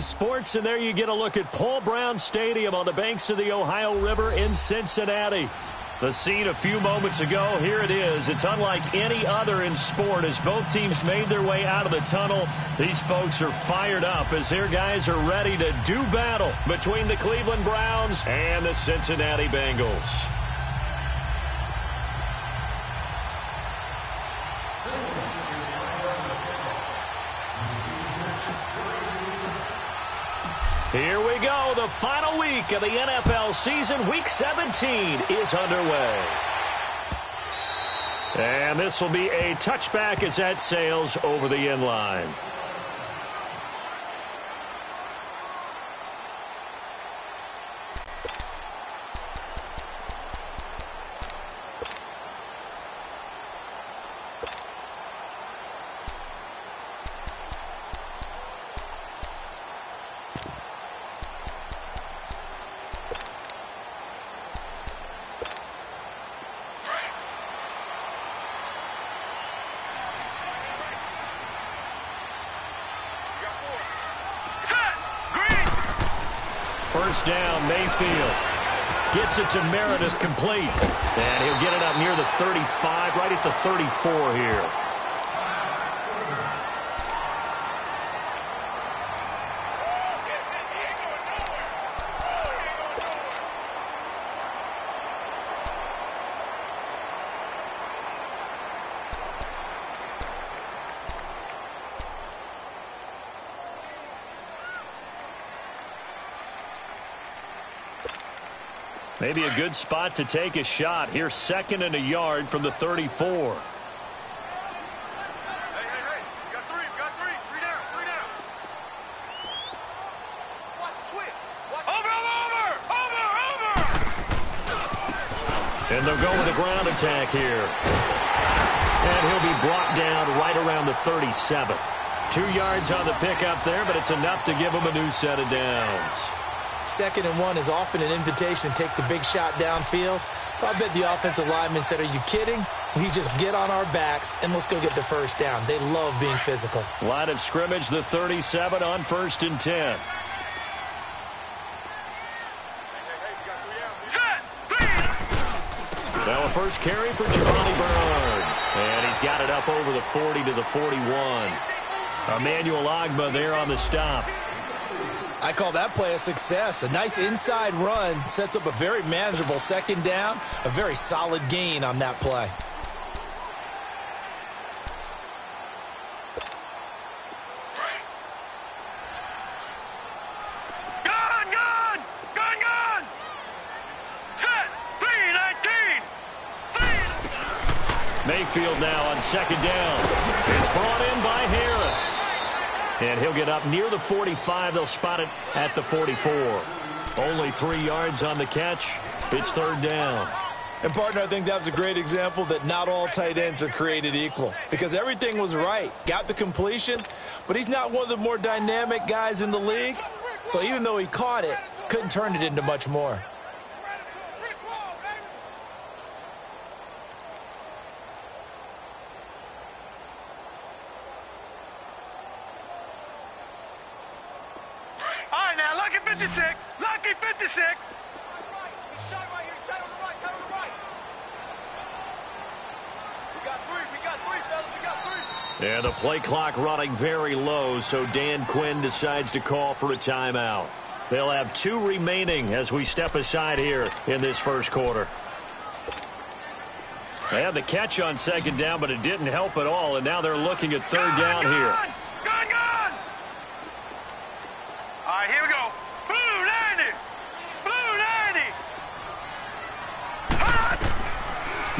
sports, and there you get a look at Paul Brown Stadium on the banks of the Ohio River in Cincinnati. The scene a few moments ago, here it is. It's unlike any other in sport as both teams made their way out of the tunnel. These folks are fired up as their guys are ready to do battle between the Cleveland Browns and the Cincinnati Bengals. Here we go. The final week of the NFL season. Week 17 is underway. And this will be a touchback as that sails over the end line. First down, Mayfield. Gets it to Meredith, complete. And he'll get it up near the 35, right at the 34 here. Maybe a good spot to take a shot. Here, 2nd and a yard from the 34. Hey, you got three. Three down. Watch the twist. Over! And they'll go with a ground attack here. And he'll be brought down right around the 37. 2 yards on the pickup there, but it's enough to give him a new set of downs. 2nd and 1 is often an invitation to take the big shot downfield. I bet the offensive lineman said, are you kidding? We just get on our backs and let's go get the first down. They love being physical. Line of scrimmage, the 37 on 1st and 10. Now a first carry for Giovanni Bernard. And he's got it up over the 40 to the 41. Emmanuel Ogbah there on the stop. I call that play a success. A nice inside run sets up a very manageable 2nd down. A very solid gain on that play. Gun! Set! 3-19! Mayfield now on 2nd down. It's brought in by Harris. And he'll get up near the 45. They'll spot it at the 44. Only 3 yards on the catch. It's 3rd down. And, partner, I think that was a great example that not all tight ends are created equal. Because everything was right. Got the completion, but he's not one of the more dynamic guys in the league. So even though he caught it, couldn't turn it into much more. Lucky 56. We got three, fellas. And the play clock running very low, so Dan Quinn decides to call for a timeout. They'll have 2 remaining as we step aside here in this first quarter. They had the catch on 2nd down, but it didn't help at all, and now they're looking at 3rd down here. Gun! All right, here we go. Blue 90!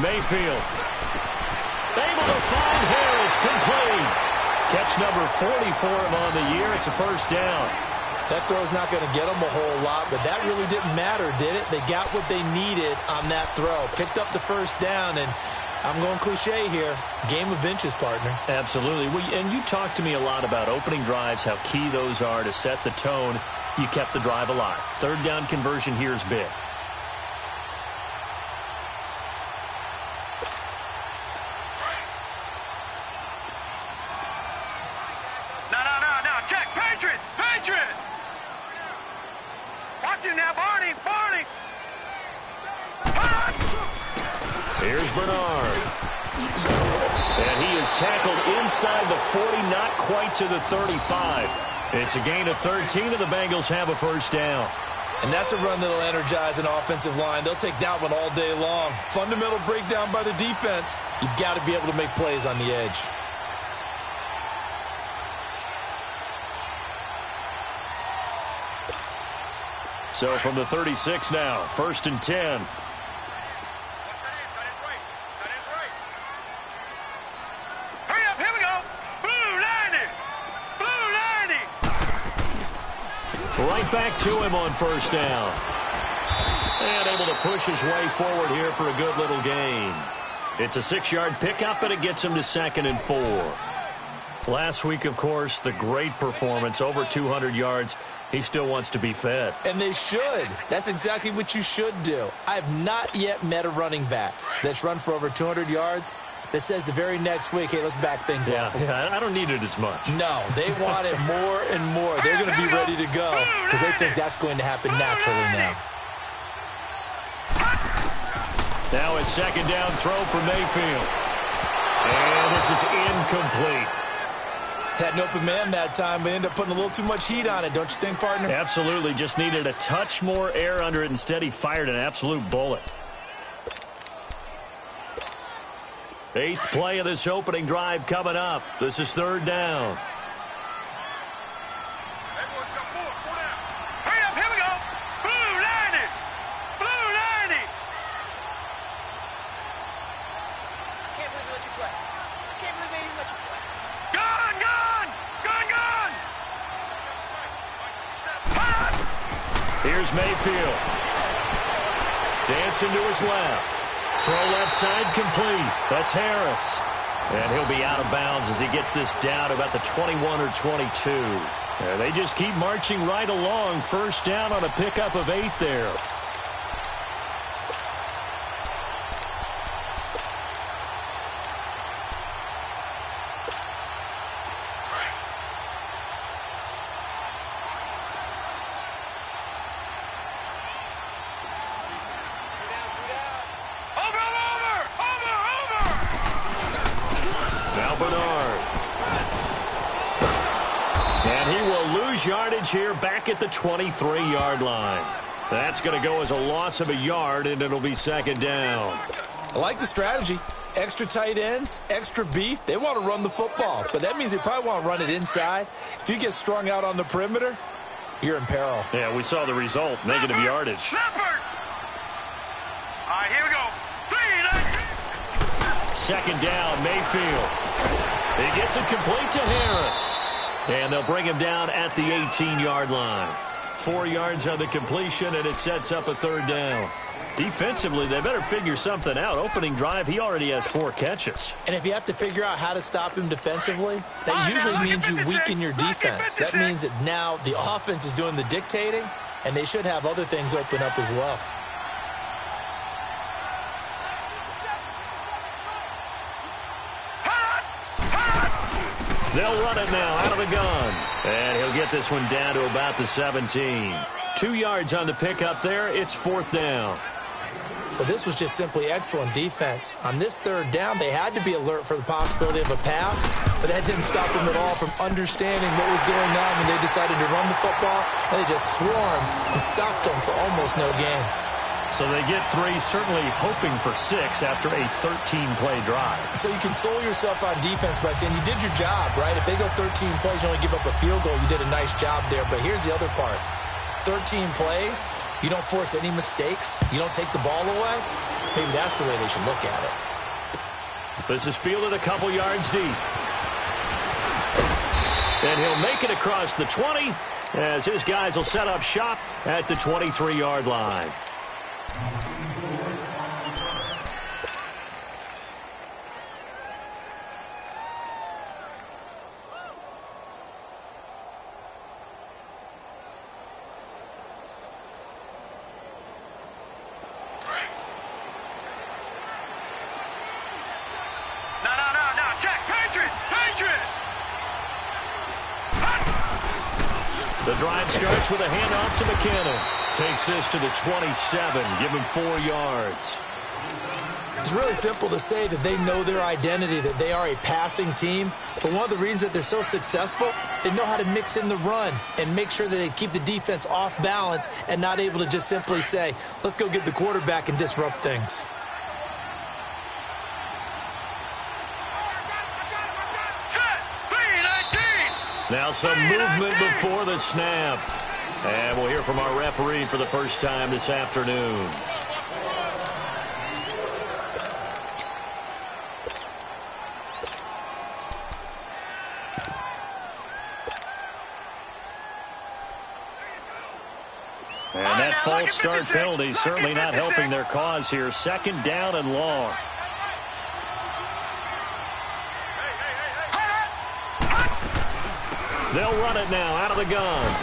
Mayfield. Able to find Harris, complete. Catch number 40 for him on the year. It's a 1st down. That throw's not going to get them a whole lot, but that really didn't matter, did it? They got what they needed on that throw. Picked up the 1st down, and I'm going cliche here. Game of inches, partner. Absolutely. And you talked to me a lot about opening drives, how key those are to set the tone. You kept the drive alive. 3rd down conversion here is big. No. Check. Patriot. Bernard. And he is tackled inside the 40, not quite to the 35. It's a gain of 13, and the Bengals have a first down. And that's a run that'll energize an offensive line. They'll take that one all day long. Fundamental breakdown by the defense. You've got to be able to make plays on the edge. So from the 36 now, 1st and 10. Hurry up, here we go. Blue 90. Blue 90. Right back to him on first down. And able to push his way forward here for a good little gain. It's a 6-yard pickup, and it gets him to 2nd and 4. Last week, of course, the great performance, over 200 yards. He still wants to be fed. And they should. That's exactly what you should do. I have not yet met a running back that's run for over 200 yards that says the very next week, hey, let's back things off. Yeah, I don't need it as much. No, they want it more and more. They're going to be ready to go because they think that's going to happen naturally now. Now a 2nd down throw for Mayfield. And this is incomplete. Had an open man that time, but ended up putting a little too much heat on it, don't you think, partner? Absolutely. Just needed a touch more air under it. Instead, he fired an absolute bullet. 8th play of this opening drive coming up. This is 3rd down. Hurry up, here we go. Blue 90. Blue 90. I can't believe they let you play. I can't believe they even let you play. Gun, gun. Gun, gun. Here's Mayfield. Dancing to his left. Throw left side complete. That's Harris. And he'll be out of bounds as he gets this down to about the 21 or 22. And they just keep marching right along. First down on a pickup of 8 there. Yardage here back at the 23-yard line. That's going to go as a loss of a yard, and it'll be 2nd down. I like the strategy. Extra tight ends, extra beef. They want to run the football, but that means they probably want to run it inside. If you get strung out on the perimeter, you're in peril. Yeah, we saw the result, negative yardage. Leopard. All right, here we go. 2nd down, Mayfield. He gets it complete to Harris. And they'll bring him down at the 18-yard line. 4 yards on the completion, and it sets up a 3rd down. Defensively, they better figure something out. Opening drive, he already has 4 catches. And if you have to figure out how to stop him defensively, that usually means you weaken your defense. That means that now the offense is doing the dictating, and they should have other things open up as well. They'll run it now out of the gun. And he'll get this one down to about the 17. 2 yards on the pickup there. It's 4th down. But this was just simply excellent defense. On this 3rd down, they had to be alert for the possibility of a pass, but that didn't stop them at all from understanding what was going on when they decided to run the football, and they just swarmed and stopped them for almost no gain. So they get 3, certainly hoping for 6 after a 13-play drive. So you console yourself on defense by saying you did your job, right? If they go 13 plays, you only give up a field goal, you did a nice job there. But here's the other part. 13 plays, you don't force any mistakes, you don't take the ball away. Maybe that's the way they should look at it. This is fielded a couple yards deep. And he'll make it across the 20 as his guys will set up shop at the 23-yard line. No, check. Patriot. The drive starts with a handoff to McKinnon. Takes this to the 27. Give him 4 yards. It's really simple to say that they know their identity, that they are a passing team. But one of the reasons that they're so successful, they know how to mix in the run and make sure that they keep the defense off balance and not able to just simply say, let's go get the quarterback and disrupt things. Now some movement before the snap. And we'll hear from our referee for the first time this afternoon. And that false start penalty certainly not helping their cause here. Second down and long. They'll run it now out of the gun.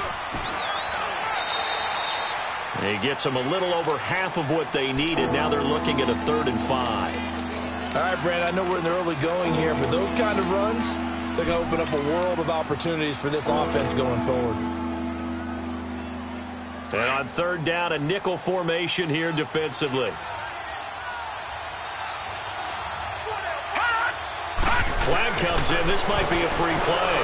He gets them a little over half of what they needed. Now they're looking at a 3rd and 5. All right, Brand, I know we're in the early going here, but those kind of runs, they're going to open up a world of opportunities for this offense going forward. And on 3rd down, a nickel formation here defensively. Flag comes in. This might be a free play.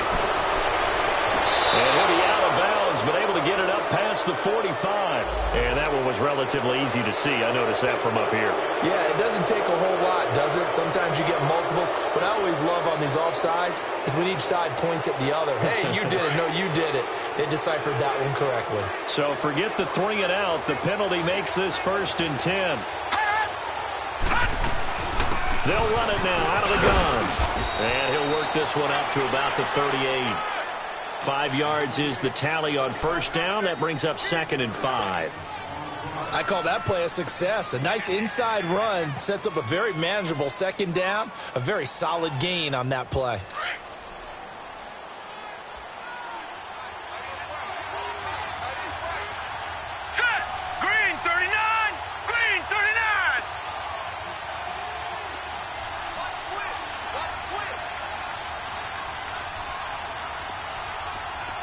And he'll be out of bounds, but able to get it up past the 45. And that one was relatively easy to see. I noticed that from up here. Yeah, it doesn't take a whole lot, does it? Sometimes you get multiples. What I always love on these offsides is when each side points at the other. Hey, you did it. No, you did it. They deciphered that one correctly. So forget the 3 and out. The penalty makes this 1st and 10. They'll run it now out of the gun. And he'll work this one up to about the 38. 5 yards is the tally on 1st down. That brings up 2nd and 5. I call that play a success. A nice inside run sets up a very manageable 2nd down. A very solid gain on that play. Set! Green 39! Green 39!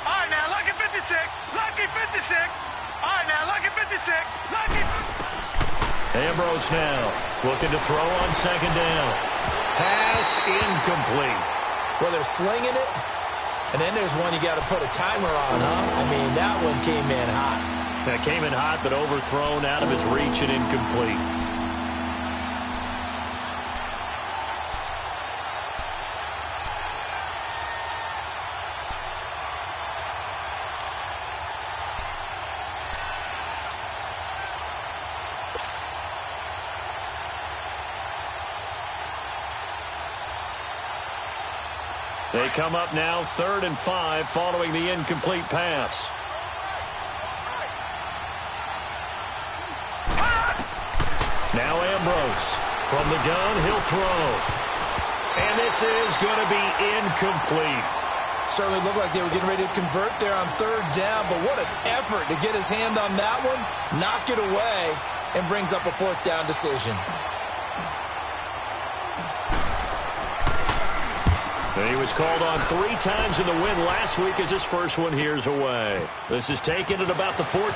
All right, now, lucky 56. Lucky 56. All right, now, lucky 56. Lucky. Ambrose now looking to throw on 2nd down. Pass incomplete. Well, they're slinging it, and then there's one you got to put a timer on, huh? I mean, that one came in hot. That came in hot, but overthrown out of his reach and incomplete. They come up now 3rd and 5 following the incomplete pass. Now Ambrose from the gun, he'll throw. And this is going to be incomplete. Certainly looked like they were getting ready to convert there on 3rd down, but what an effort to get his hand on that one, knock it away, and brings up a 4th down decision. And he was called on 3 times in the win last week as his first one here's away. This is taken at about the 14.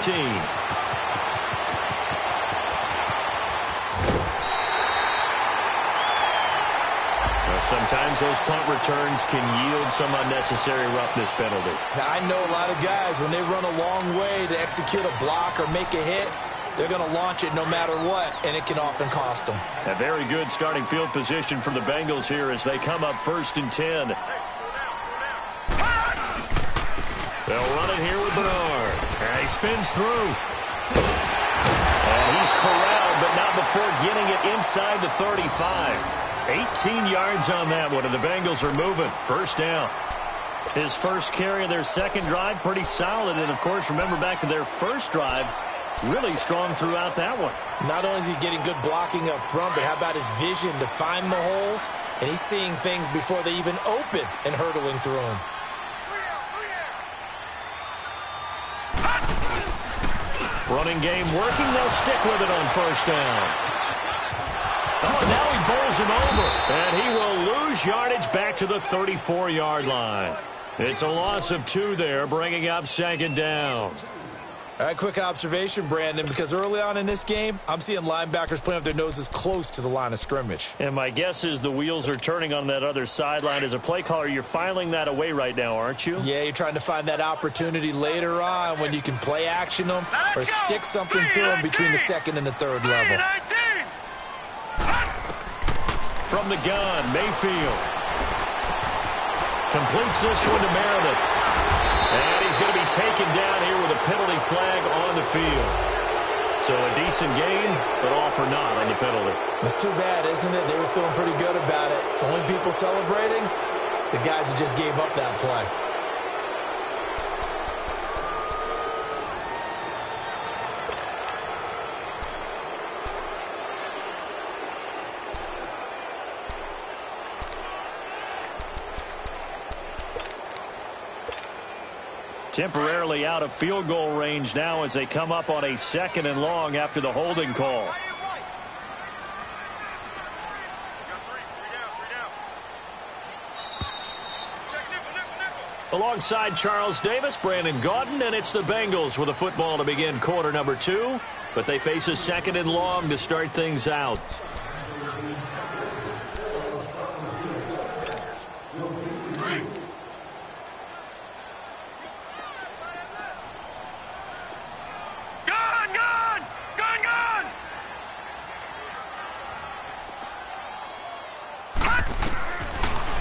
Sometimes those punt returns can yield some unnecessary roughness penalty. Now, I know a lot of guys, when they run a long way to execute a block or make a hit, they're going to launch it no matter what, and it can often cost them. A very good starting field position from the Bengals here as they come up 1st and 10. They'll run it here with Bernard. And he spins through. And he's corralled, but not before getting it inside the 35. 18 yards on that one, and the Bengals are moving. 1st down. His first carry of their 2nd drive, pretty solid. And, of course, remember back to their 1st drive, really strong throughout that one. Not only is he getting good blocking up front, but how about his vision to find the holes? And he's seeing things before they even open and hurdling through them. Running game working. They'll stick with it on 1st down. Oh, now he bowls him over. And he will lose yardage back to the 34-yard line. It's a loss of 2 there, bringing up 2nd down. All right, quick observation, Brandon, because early on in this game, I'm seeing linebackers playing with their noses close to the line of scrimmage. And my guess is the wheels are turning on that other sideline. As a play caller, you're filing that away right now, aren't you? Yeah, you're trying to find that opportunity later on when you can play action them or stick something to them between the second and the third level. From the gun, Mayfield completes this one to Meredith. And he's going to be taken down here with a penalty flag on the field. So a decent game, but all for naught on the penalty. It's too bad, isn't it? They were feeling pretty good about it. The only people celebrating, the guys who just gave up that play. Temporarily out of field goal range now as they come up on a 2nd and long after the holding call. Alongside Charles Davis, Brandon Gaudin, and it's the Bengals with a football to begin quarter number 2. But they face a 2nd and long to start things out.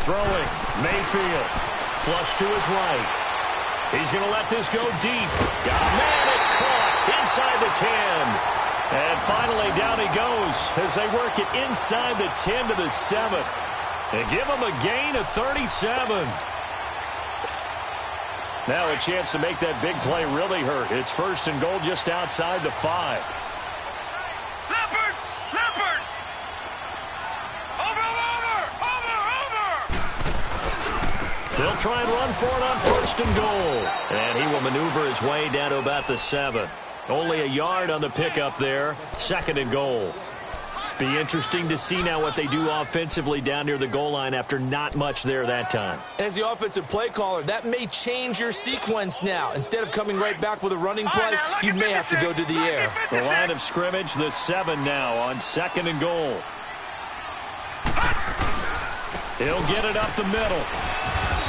Throwing, Mayfield, flush to his right. He's going to let this go deep. Oh, man, it's caught inside the 10. And finally, down he goes as they work it inside the 10 to the 7. And give him a gain of 37. Now a chance to make that big play really hurt. It's 1st and goal just outside the 5. They'll try and run for it on 1st and goal. And he will maneuver his way down to about the 7. Only a yard on the pickup there. 2nd and goal. Be interesting to see now what they do offensively down near the goal line after not much there that time. As the offensive play caller, that may change your sequence now. Instead of coming right back with a running play, you may have to go to the air. The line of scrimmage, the 7 now on 2nd and goal. He'll get it up the middle.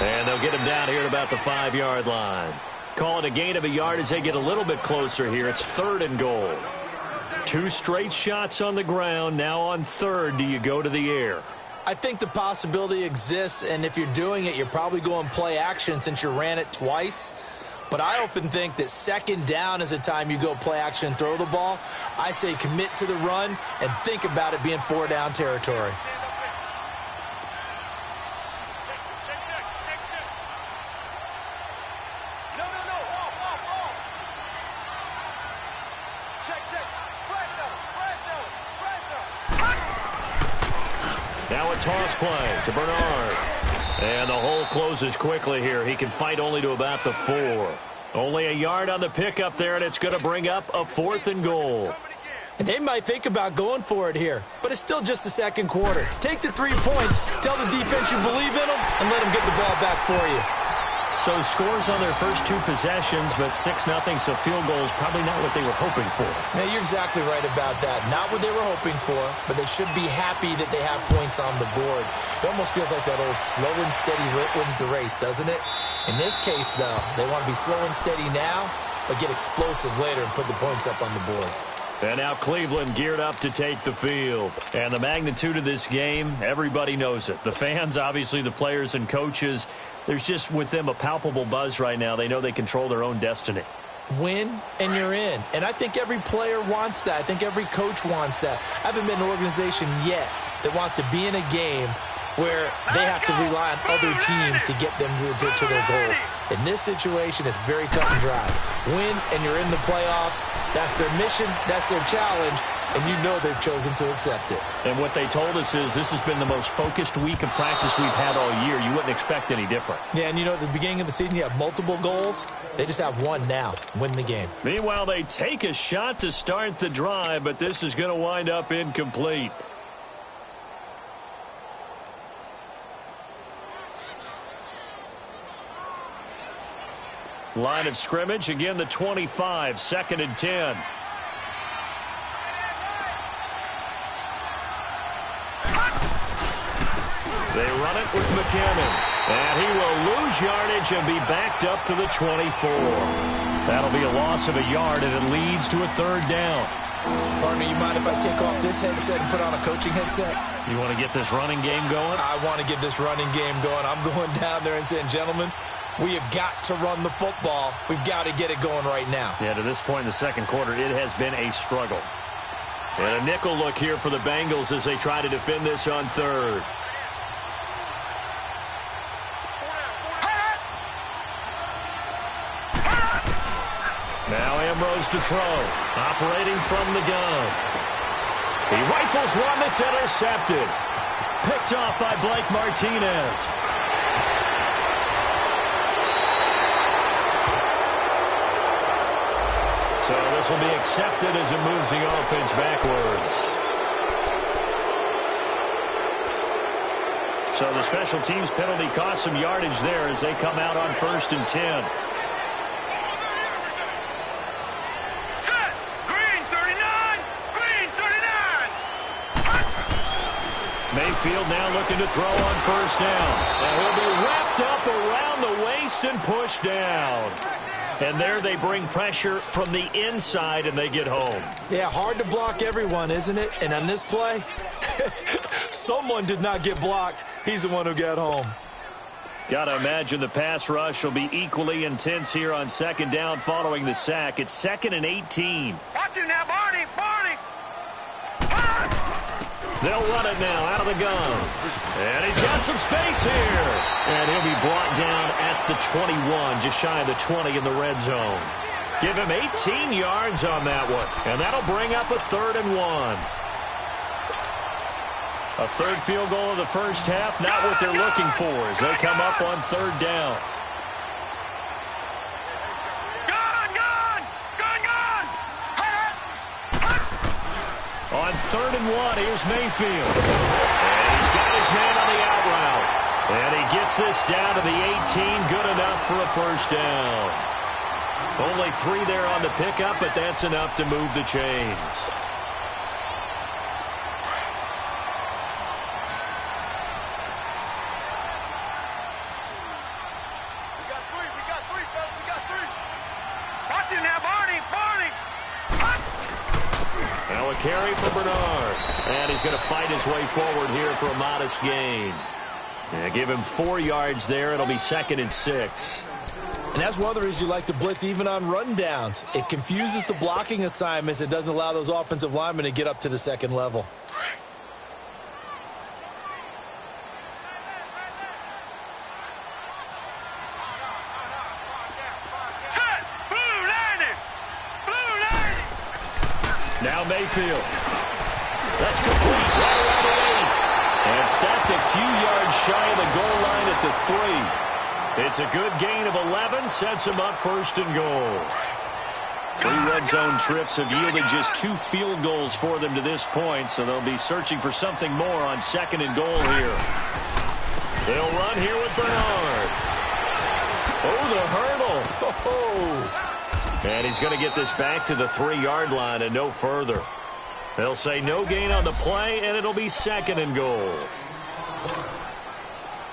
And they'll get him down here at about the 5-yard line. Call it a gain of a yard as they get a little bit closer here. It's 3rd and goal. 2 straight shots on the ground. Now on 3rd, do you go to the air? I think the possibility exists, and if you're doing it, you're probably going play action since you ran it twice. But I often think that 2nd down is a time you go play action and throw the ball. I say commit to the run and think about it being 4-down territory. Now a toss play to Bernard. And the hole closes quickly here. He can fight only to about the 4. Only a yard on the pickup there, and it's going to bring up a 4th and goal. And they might think about going for it here, but it's still just the 2nd quarter. Take the 3 points, tell the defense you believe in them, and let them get the ball back for you. So scores on their first 2 possessions, but 6-0, so field goal is probably not what they were hoping for. Now, you're exactly right about that. Not what they were hoping for, but they should be happy that they have points on the board. It almost feels like that old slow and steady wins the race, doesn't it? In this case, though, they want to be slow and steady now, but get explosive later and put the points up on the board. And now Cleveland geared up to take the field. And the magnitude of this game, everybody knows it. The fans, obviously the players and coaches, there's just with them a palpable buzz right now. They know they control their own destiny. Win, and you're in. And I think every player wants that. I think every coach wants that. I haven't been in an organization yet that wants to be in a game where they have to rely on other teams to get them to their goals. In this situation, it's very cut and dry. Win, and you're in the playoffs. That's their mission. That's their challenge. And you know they've chosen to accept it. And what they told us is this has been the most focused week of practice we've had all year. You wouldn't expect any different. Yeah, and you know, at the beginning of the season, you have multiple goals. They just have one now. Win the game. Meanwhile, they take a shot to start the drive, but this is going to wind up incomplete. Line of scrimmage, again the 25, 2nd and 10. They run it with McKinnon. And he will lose yardage and be backed up to the 24. That'll be a loss of a yard, and it leads to a 3rd down. Partner, you mind if I take off this headset and put on a coaching headset? You want to get this running game going? I want to get this running game going. I'm going down there and saying, gentlemen, we have got to run the football. We've got to get it going right now. Yeah, to this point in the 2nd quarter, it has been a struggle. And a nickel look here for the Bengals as they try to defend this on 3rd. Now Ambrose to throw, operating from the gun. He rifles one that's intercepted. Picked off by Blake Martinez. So this will be accepted as it moves the offense backwards. So the special teams penalty cost some yardage there as they come out on 1st and 10. Mayfield now looking to throw on 1st down. And he'll be wrapped up around the waist and pushed down. And there they bring pressure from the inside and they get home. Yeah, hard to block everyone, isn't it? And on this play, someone did not get blocked. He's the one who got home. Got to imagine the pass rush will be equally intense here on 2nd down following the sack. It's 2nd and 18. Watch it now, Barney. They'll run it now out of the gun. And he's got some space here. And he'll be brought down at the 21, just shy of the 20 in the red zone. Give him 18 yards on that one. And that'll bring up a 3rd and 1. A 3rd field goal of the 1st half, not what they're looking for as they come up on 3rd down. On 3rd and 1, here's Mayfield. And he's got his man on the out route. And he gets this down to the 18, good enough for a 1st down. Only 3 there on the pickup, but that's enough to move the chains. We got 3, fellas. We got 3. Watch it now, Barney. Now a carry for Bernard. And he's going to fight his way forward here for a modest gain. Yeah, give him 4 yards there. It'll be 2nd and 6. And that's one of the reasons you like to blitz even on rundowns. It confuses the blocking assignments. It doesn't allow those offensive linemen to get up to the 2nd level. Now Mayfield. That's complete right around the 8. And stopped a few yards shy of the goal line at the 3. It's a good gain of 11. Sets him up 1st and goal. 3 red zone trips have yielded just 2 field goals for them to this point, so they'll be searching for something more on 2nd and goal here. They'll run here with Bernard. Oh, the hurdle. Oh. And he's going to get this back to the 3-yard line and no further. They'll say no gain on the play, and it'll be 2nd and goal.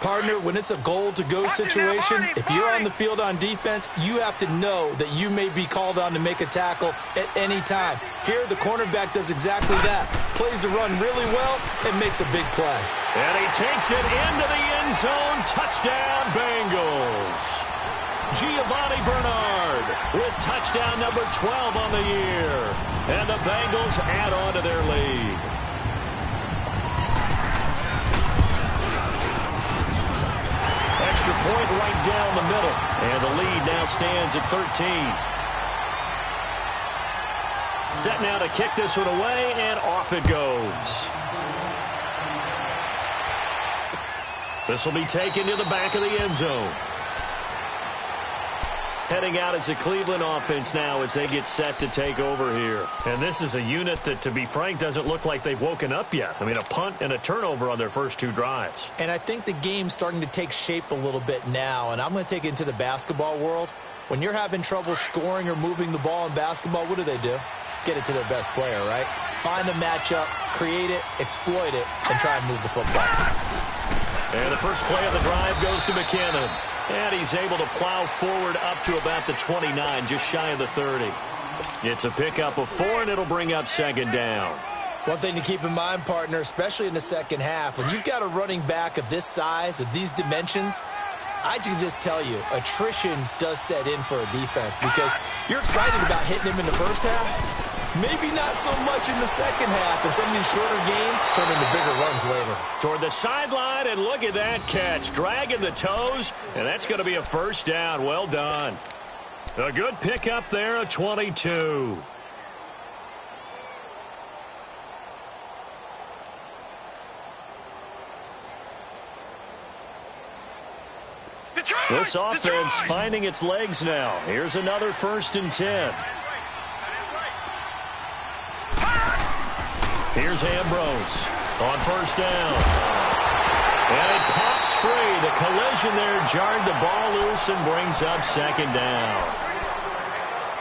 Partner, when it's a goal-to-go situation, if you're on the field on defense, you have to know that you may be called on to make a tackle at any time. Here, the cornerback does exactly that. Plays the run really well and makes a big play. And he takes it into the end zone. Touchdown, Bengals. Giovanni Bernard with touchdown number 12 on the year. And the Bengals add on to their lead. Extra point right down the middle. And the lead now stands at 13. Set now to kick this one away, and off it goes. This will be taken to the back of the end zone. Heading out as the Cleveland offense now as they get set to take over here. And this is a unit that, to be frank, doesn't look like they've woken up yet. I mean, a punt and a turnover on their first 2 drives. And I think the game's starting to take shape a little bit now. And I'm going to take it into the basketball world. When you're having trouble scoring or moving the ball in basketball, what do? Get it to their best player, right? Find a matchup, create it, exploit it, and try and move the football. And the first play of the drive goes to McKinnon. And he's able to plow forward up to about the 29, just shy of the 30. It's a pickup of 4, and it'll bring up second down. One thing to keep in mind, partner, especially in the second half, when you've got a running back of this size, of these dimensions, I can just tell you, attrition does set in for a defense because you're excited about hitting him in the first half. Maybe not so much in the second half, and some of these shorter gains turn into bigger runs later. Toward the sideline, and look at that catch. Dragging the toes, and that's going to be a first down. Well done. A good pickup there, a 22. This offense finding its legs now. Here's another 1st and 10. Here's Ambrose on first down. And it pops free. The collision there jarred the ball loose and brings up second down.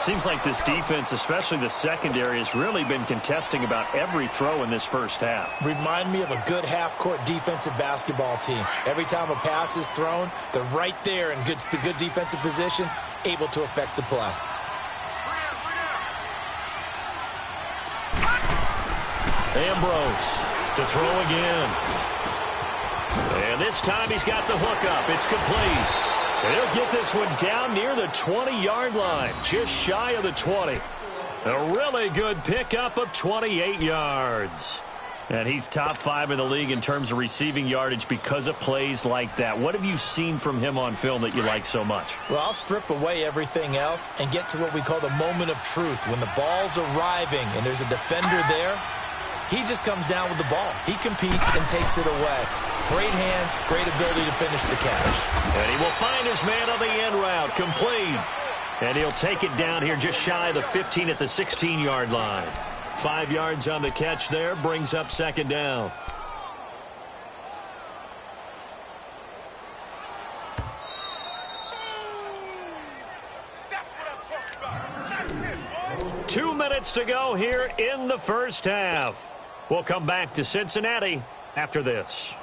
Seems like this defense, especially the secondary, has really been contesting about every throw in this first half. Remind me of a good half-court defensive basketball team. Every time a pass is thrown, they're right there in good defensive position, able to affect the play. Ambrose to throw again. And this time he's got the hook up. It's complete. And he'll get this one down near the 20-yard line, just shy of the 20. A really good pickup of 28 yards. And he's top 5 in the league in terms of receiving yardage because of plays like that. What have you seen from him on film that you like so much? Well, I'll strip away everything else and get to what we call the moment of truth. When the ball's arriving and there's a defender there, he just comes down with the ball. He competes and takes it away. Great hands, great ability to finish the catch. And he will find his man on the end route, complete. And he'll take it down here just shy of the 15 at the 16-yard line. 5 yards on the catch there, brings up second down. That's what I'm talking about. Nice hit, boy. 2 minutes to go here in the first half. We'll come back to Cincinnati after this.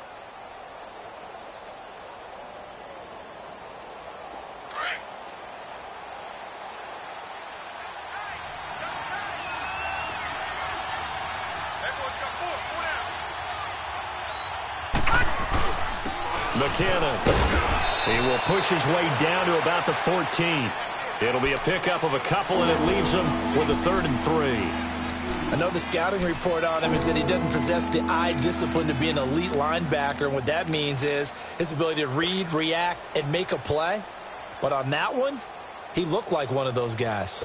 McKinnon. He will push his way down to about the 14. It'll be a pickup of a couple, and it leaves him with a 3rd and 3. I know the scouting report on him is that he doesn't possess the eye discipline to be an elite linebacker, and what that means is his ability to read, react, and make a play. But on that one, he looked like one of those guys.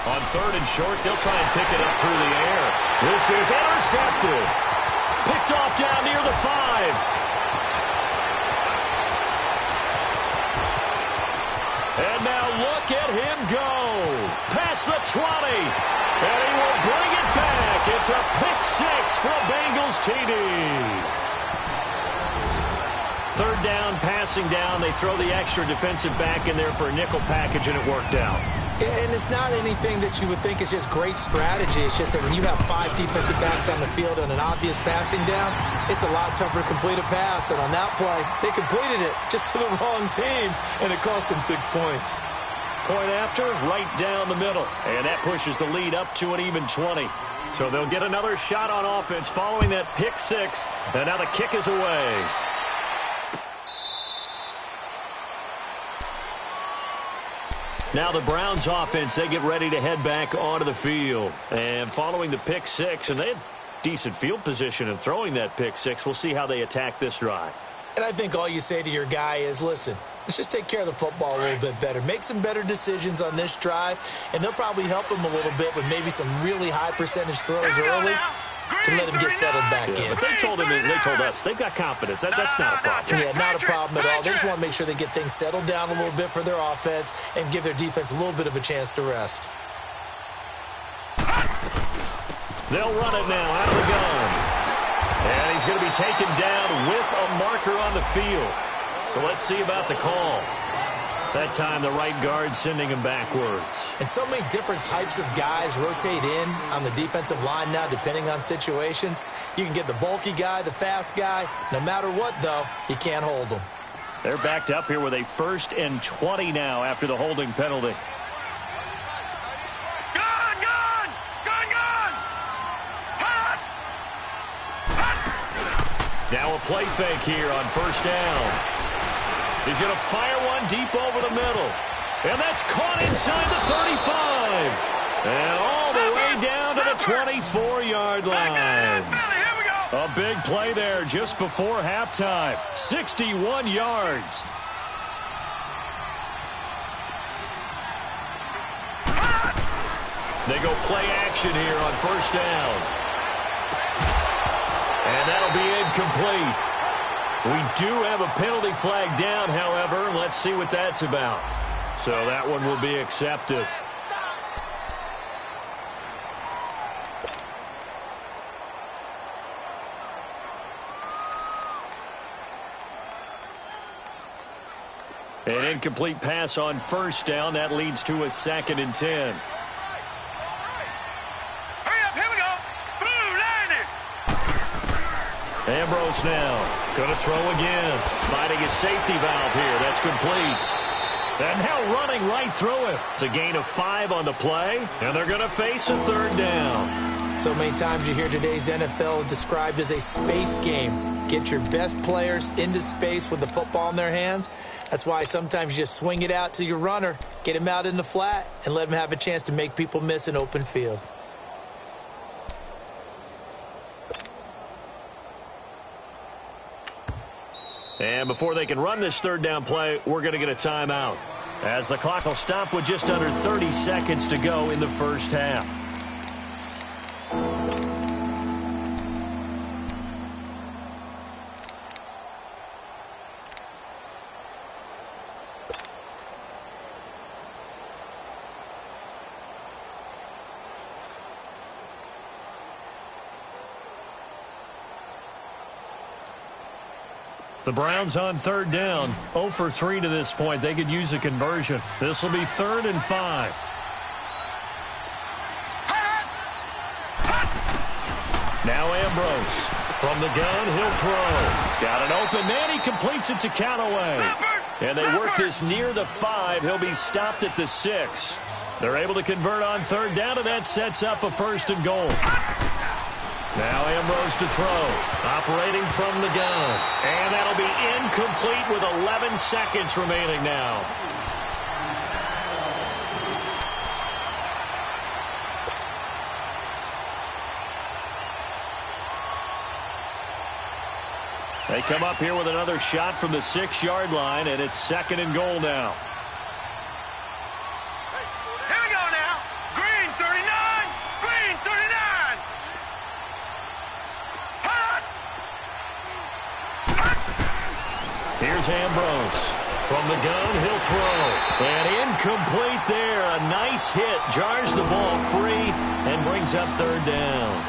On 3rd and short, they'll try and pick it up through the air. This is intercepted. Picked off down near the 5. And now look at him go. Past the 20. And he will bring it back. It's a pick 6 for a Bengals TD. 3rd down, passing down. They throw the extra defensive back in there for a nickel package, and it worked out. And it's not anything that you would think is just great strategy. It's just that when you have 5 defensive backs on the field on an obvious passing down, it's a lot tougher to complete a pass. And on that play, they completed it just to the wrong team, and it cost them 6 points. Point after, right down the middle. And that pushes the lead up to an even 20. So they'll get another shot on offense following that pick 6. And now the kick is away. Now the Browns offense, they get ready to head back onto the field. And following the pick 6, and they had decent field position in throwing that pick 6. We'll see how they attack this drive. And I think all you say to your guy is, listen, Let's just take care of the football a little bit better. Make some better decisions on this drive, and they'll probably help him a little bit with maybe some really high percentage throws early to let him get settled back in. But they told us they've got confidence. That's not a problem. Yeah, not a problem at all. They just want to make sure they get things settled down a little bit for their offense and give their defense a little bit of a chance to rest. They'll run it now out of the gun. And he's going to be taken down with a marker on the field. So let's see about the call. That time the right guard sending him backwards. And so many different types of guys rotate in on the defensive line now depending on situations. You can get the bulky guy, the fast guy. No matter what, though, you can't hold them. They're backed up here with a 1st and 20 now after the holding penalty. Now a play fake here on 1st down. He's going to fire one deep over the middle. And that's caught inside the 35. And all the way down to the 24-yard line. A big play there just before halftime. 61 yards. They go play action here on 1st down. And that'll be incomplete. We do have a penalty flag down, however. Let's see what that's about. So that one will be accepted. An incomplete pass on 1st down. That leads to a 2nd and 10. Ambrose now going to throw again. Finding a safety valve here. That's complete. And now running right through it. It's a gain of 5 on the play. And they're going to face a 3rd down. So many times you hear today's NFL described as a space game. Get your best players into space with the football in their hands. That's why sometimes you just swing it out to your runner, get him out in the flat, and let him have a chance to make people miss an open field. And before they can run this 3rd down play, we're going to get a timeout, as the clock will stop with just under 30 seconds to go in the 1st half. The Browns on 3rd down, 0 for 3 to this point. They could use a conversion. This will be 3rd and 5. Now Ambrose from the gun, he'll throw. He's got an open man. He completes it to Callaway. And they work this near the 5. He'll be stopped at the 6. They're able to convert on 3rd down, and that sets up a 1st and goal. Now Ambrose to throw, operating from the gun. And that'll be incomplete with 11 seconds remaining now. They come up here with another shot from the 6-yard line, and it's 2nd and goal now. Here's Ambrose. From the gun, he'll throw. And incomplete there. A nice hit. Jars the ball free and brings up 3rd down.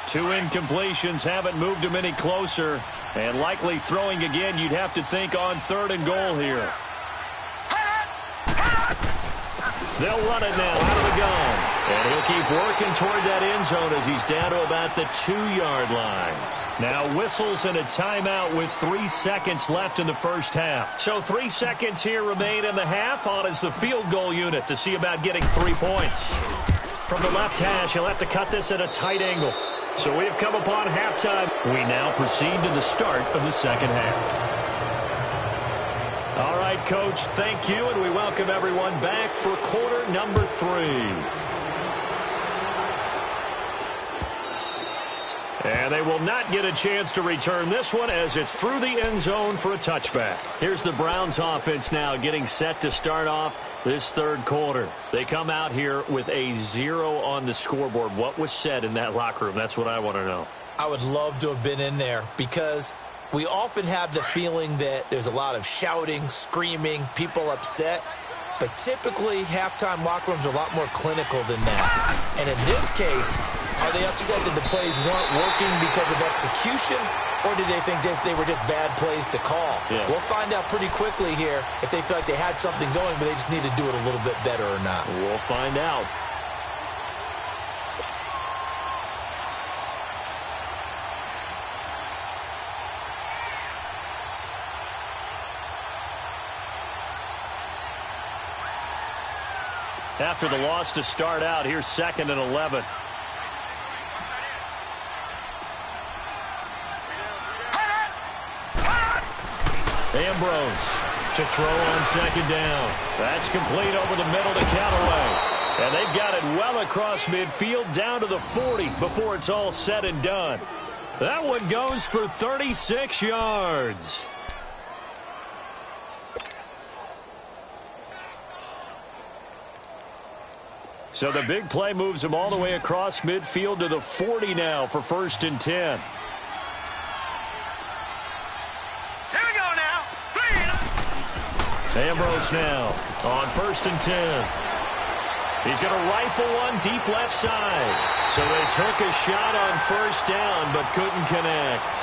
Two incompletions haven't moved him any closer. And likely throwing again, you'd have to think on 3rd and goal here. They'll run it now out of the gun. And he'll keep working toward that end zone as he's down to about the 2-yard line. Now whistles and a timeout with 3 seconds left in the 1st half. So 3 seconds here remain in the half. On is the field goal unit to see about getting 3 points. From the left hash, he'll have to cut this at a tight angle. So we have come upon halftime. We now proceed to the start of the 2nd half. All right. right, Coach, thank you, and we welcome everyone back for quarter number 3. And they will not get a chance to return this one as it's through the end zone for a touchback. Here's the Browns offense now getting set to start off this third quarter. They come out here with a 0 on the scoreboard. What was said in that locker room? That's what I want to know. I would love to have been in there because we often have the feeling that there's a lot of shouting, screaming, people upset. But typically, halftime locker rooms are a lot more clinical than that. And in this case, are they upset that the plays weren't working because of execution, or did they think they were just bad plays to call? Yeah. We'll find out pretty quickly here if they feel like they had something going, but they just need to do it a little bit better or not. We'll find out. After the loss to start out, here's 2nd and 11. Ambrose to throw on 2nd down. That's complete over the middle to Callaway. And they've got it well across midfield down to the 40 before it's all said and done. That one goes for 36 yards. So the big play moves him all the way across midfield to the 40 now for 1st and 10. Here we go now. Ambrose now on 1st and 10. He's going to rifle one deep left side. So they took a shot on 1st down but couldn't connect.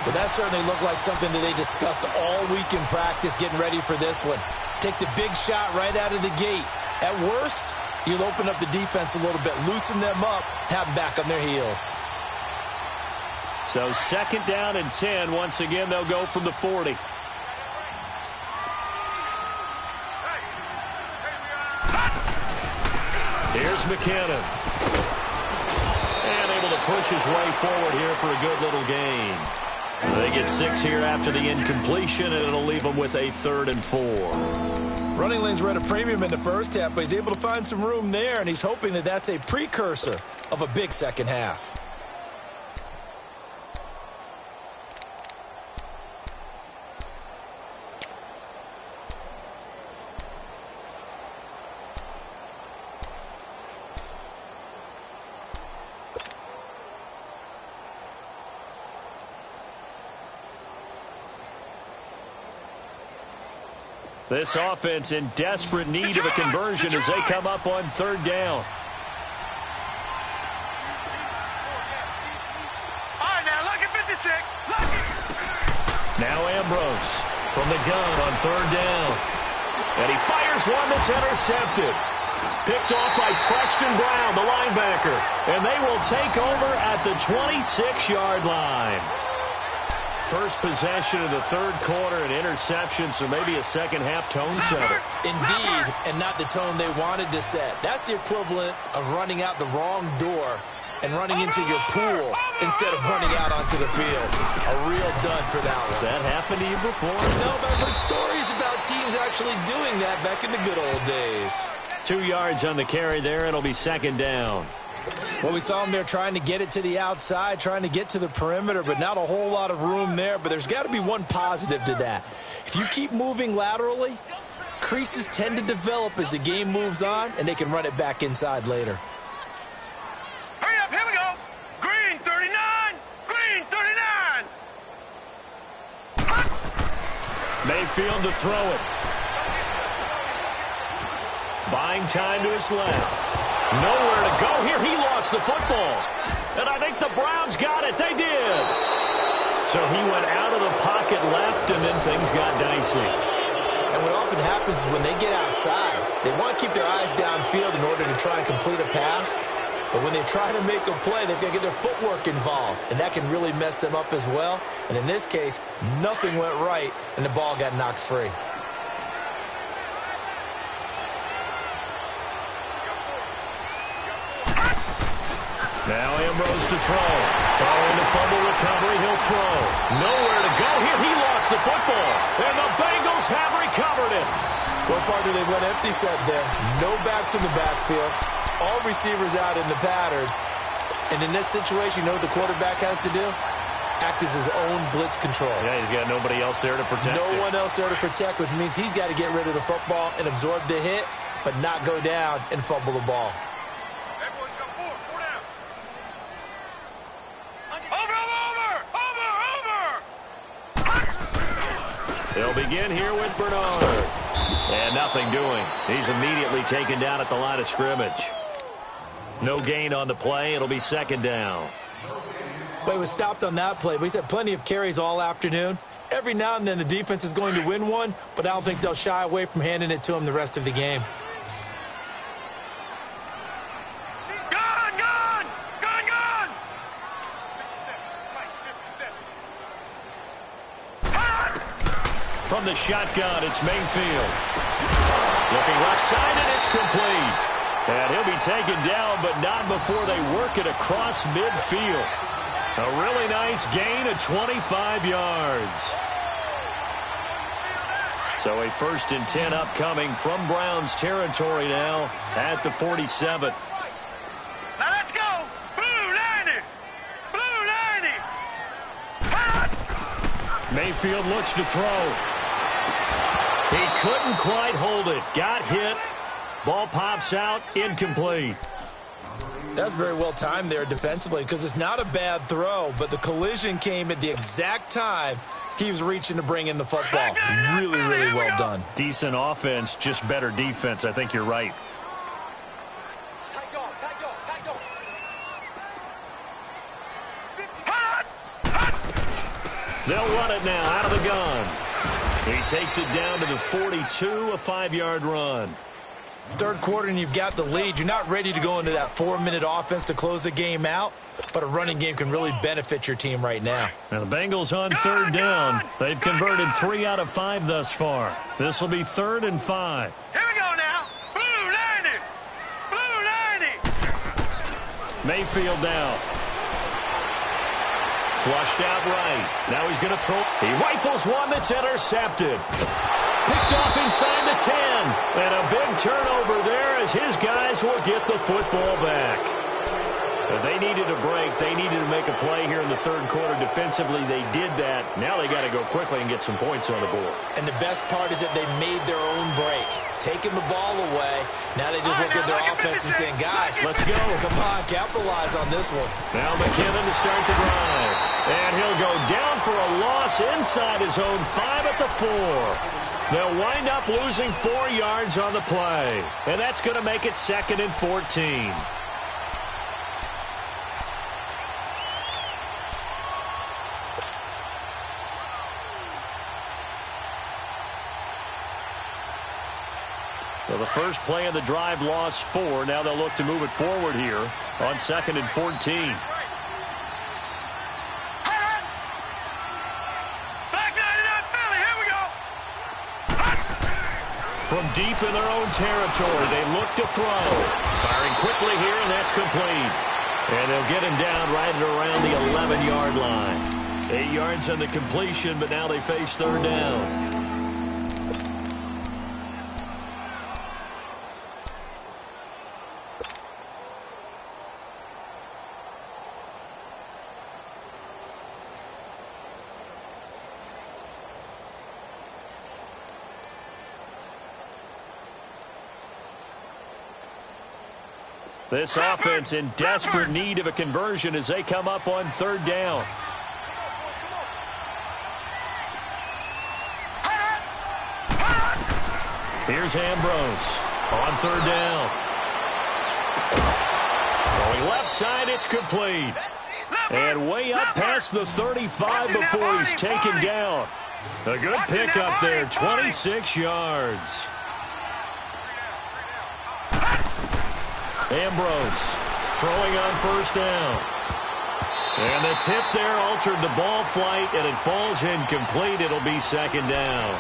Well, that certainly looked like something that they discussed all week in practice getting ready for this one. Take the big shot right out of the gate. At worst, you'll open up the defense a little bit, loosen them up, have them back on their heels. So 2nd down and 10. Once again, they'll go from the 40. Here's McKinnon. And able to push his way forward here for a good little gain. They get 6 here after the incompletion, and it'll leave them with a 3rd and 4. Running lanes were at a premium in the first half, but he's able to find some room there, and he's hoping that that's a precursor of a big second half. This offense in desperate need of a conversion as they come up on 3rd down. All right, now, lucky 56. Lucky. Now Ambrose from the gun on 3rd down. And he fires one that's intercepted. Picked off by Preston Brown, the linebacker. And they will take over at the 26-yard line. First possession of the third quarter, an interception, so maybe a second-half tone setter. Indeed, and not the tone they wanted to set. That's the equivalent of running out the wrong door and running into your pool instead of running out onto the field. A real dud for that one. Has that happened to you before? No, but I've heard stories about teams actually doing that back in the good old days. 2 yards on the carry there. It'll be 2nd down. Well, we saw them there trying to get it to the outside, trying to get to the perimeter, but not a whole lot of room there. But there's got to be one positive to that. If you keep moving laterally, creases tend to develop as the game moves on, and they can run it back inside later. Hurry up, here we go. Green 39. Green 39. Mayfield to throw it. Buying time to his left. Nowhere to go here. He lost the football. And I think the Browns got it. They did. So he went out of the pocket left, and then things got dicey. And what often happens is when they get outside, they want to keep their eyes downfield in order to try and complete a pass. But when they try to make a play, they've got to get their footwork involved. And that can really mess them up as well. And in this case, nothing went right, and the ball got knocked free. Now Ambrose to throw. Following the fumble recovery, he'll throw. Nowhere to go here. He lost gets the football, and the Bengals have recovered it. Well, partner, they went empty set there. No backs in the backfield. All receivers out in the pattern. And in this situation, you know what the quarterback has to do? Act as his own blitz control. Yeah, he's got nobody else there to protect No one else there to protect, which means he's got to get rid of the football and absorb the hit, but not go down and fumble the ball. Everyone's got four down. Over! They'll begin here with Bernard. And nothing doing. He's immediately taken down at the line of scrimmage. No gain on the play. It'll be second down. But he was stopped on that play, but he's had plenty of carries all afternoon. Every now and then the defense is going to win one, but I don't think they'll shy away from handing it to him the rest of the game. Gone! 57. From the shotgun, it's Mayfield. Looking left side, and it's complete. And he'll be taken down, but not before they work it across midfield. A really nice gain of 25 yards. So a 1st and 10 upcoming from Browns territory now at the 47. Now let's go! Blue 90! Blue 90! Mayfield looks to throw. He couldn't quite hold it. Got hit. Ball pops out. Incomplete. That's very well timed there defensively because it's not a bad throw, but the collision came at the exact time he was reaching to bring in the football. Really, really well done. Decent offense, just better defense. I think you're right. Tight dog. They'll run it now out of the gun. He takes it down to the 42, a 5-yard run. Third quarter and you've got the lead. You're not ready to go into that 4-minute offense to close the game out, but a running game can really benefit your team right now. Now the Bengals on third down. They've converted 3 out of 5 thus far. This will be 3rd and 5. Here we go now. Blue 90! Blue 90! Mayfield down. Flushed out right. Now he's going to throw. He rifles one that's intercepted. Picked off inside the 10. And a big turnover there as his guys will get the football back. But they needed a break. They needed to make a play here in the third quarter. Defensively, they did that. Now they got to go quickly and get some points on the board. And the best part is that they made their own break. Taking the ball away. Now they just look at their offense and saying, guys, let's go. Come on, capitalize on this one. Now McKinnon to start the drive. And he'll go down for a loss inside his own 5 at the 4. They'll wind up losing 4 yards on the play. And that's going to make it 2nd and 14. So the first play of the drive lost 4. Now they'll look to move it forward here on 2nd and 14. From deep in their own territory, they look to throw. Firing quickly here, and that's complete. And they'll get him down right at around the 11-yard line. 8 yards on the completion, but now they face third down. This offense in desperate need of a conversion as they come up on third down. Here's Ambrose on third down. Going left side, it's complete. And way up past the 35 before he's taken down. A good pickup there, 26 yards. Ambrose throwing on first down. And the tip there altered the ball flight, and it falls incomplete. It'll be second down.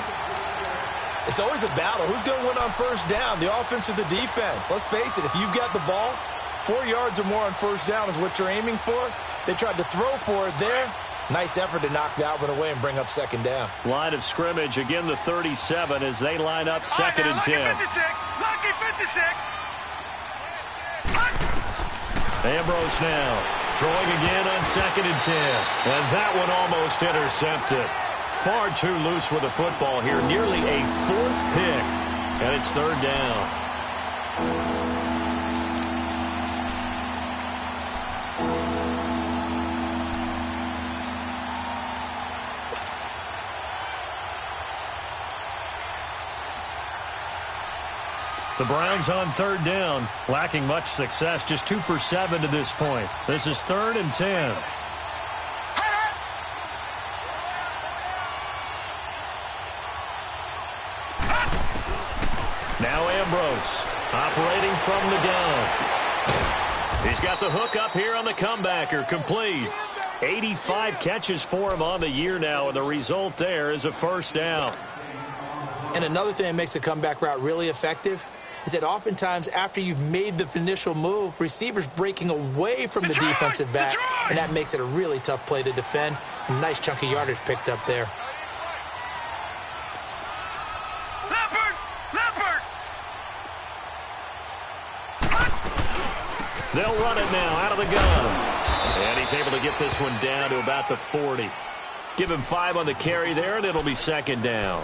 It's always a battle. Who's going to win on first down, the offense or the defense? Let's face it, if you've got the ball, 4 yards or more on first down is what you're aiming for. They tried to throw for it there. Nice effort to knock that one away and bring up second down. Line of scrimmage, again the 37 as they line up second and 10. Lucky 56. Ambrose now throwing again on second and 10. And that one almost intercepted. Far too loose with the football here. Nearly a fourth pick. And it's third down. The Browns on third down, lacking much success, just 2 for 7 to this point. This is third and 10. Now Ambrose, operating from the gun. He's got the hook up here on the comebacker, complete. 85 catches for him on the year now, and the result there is a first down. And another thing that makes the comeback route really effective is that oftentimes after you've made the initial move, receivers breaking away from the defensive back, and that makes it a really tough play to defend. A nice chunk of yardage picked up there. They'll run it now out of the gun. And he's able to get this one down to about the 40. Give him 5 on the carry there, and it'll be second down.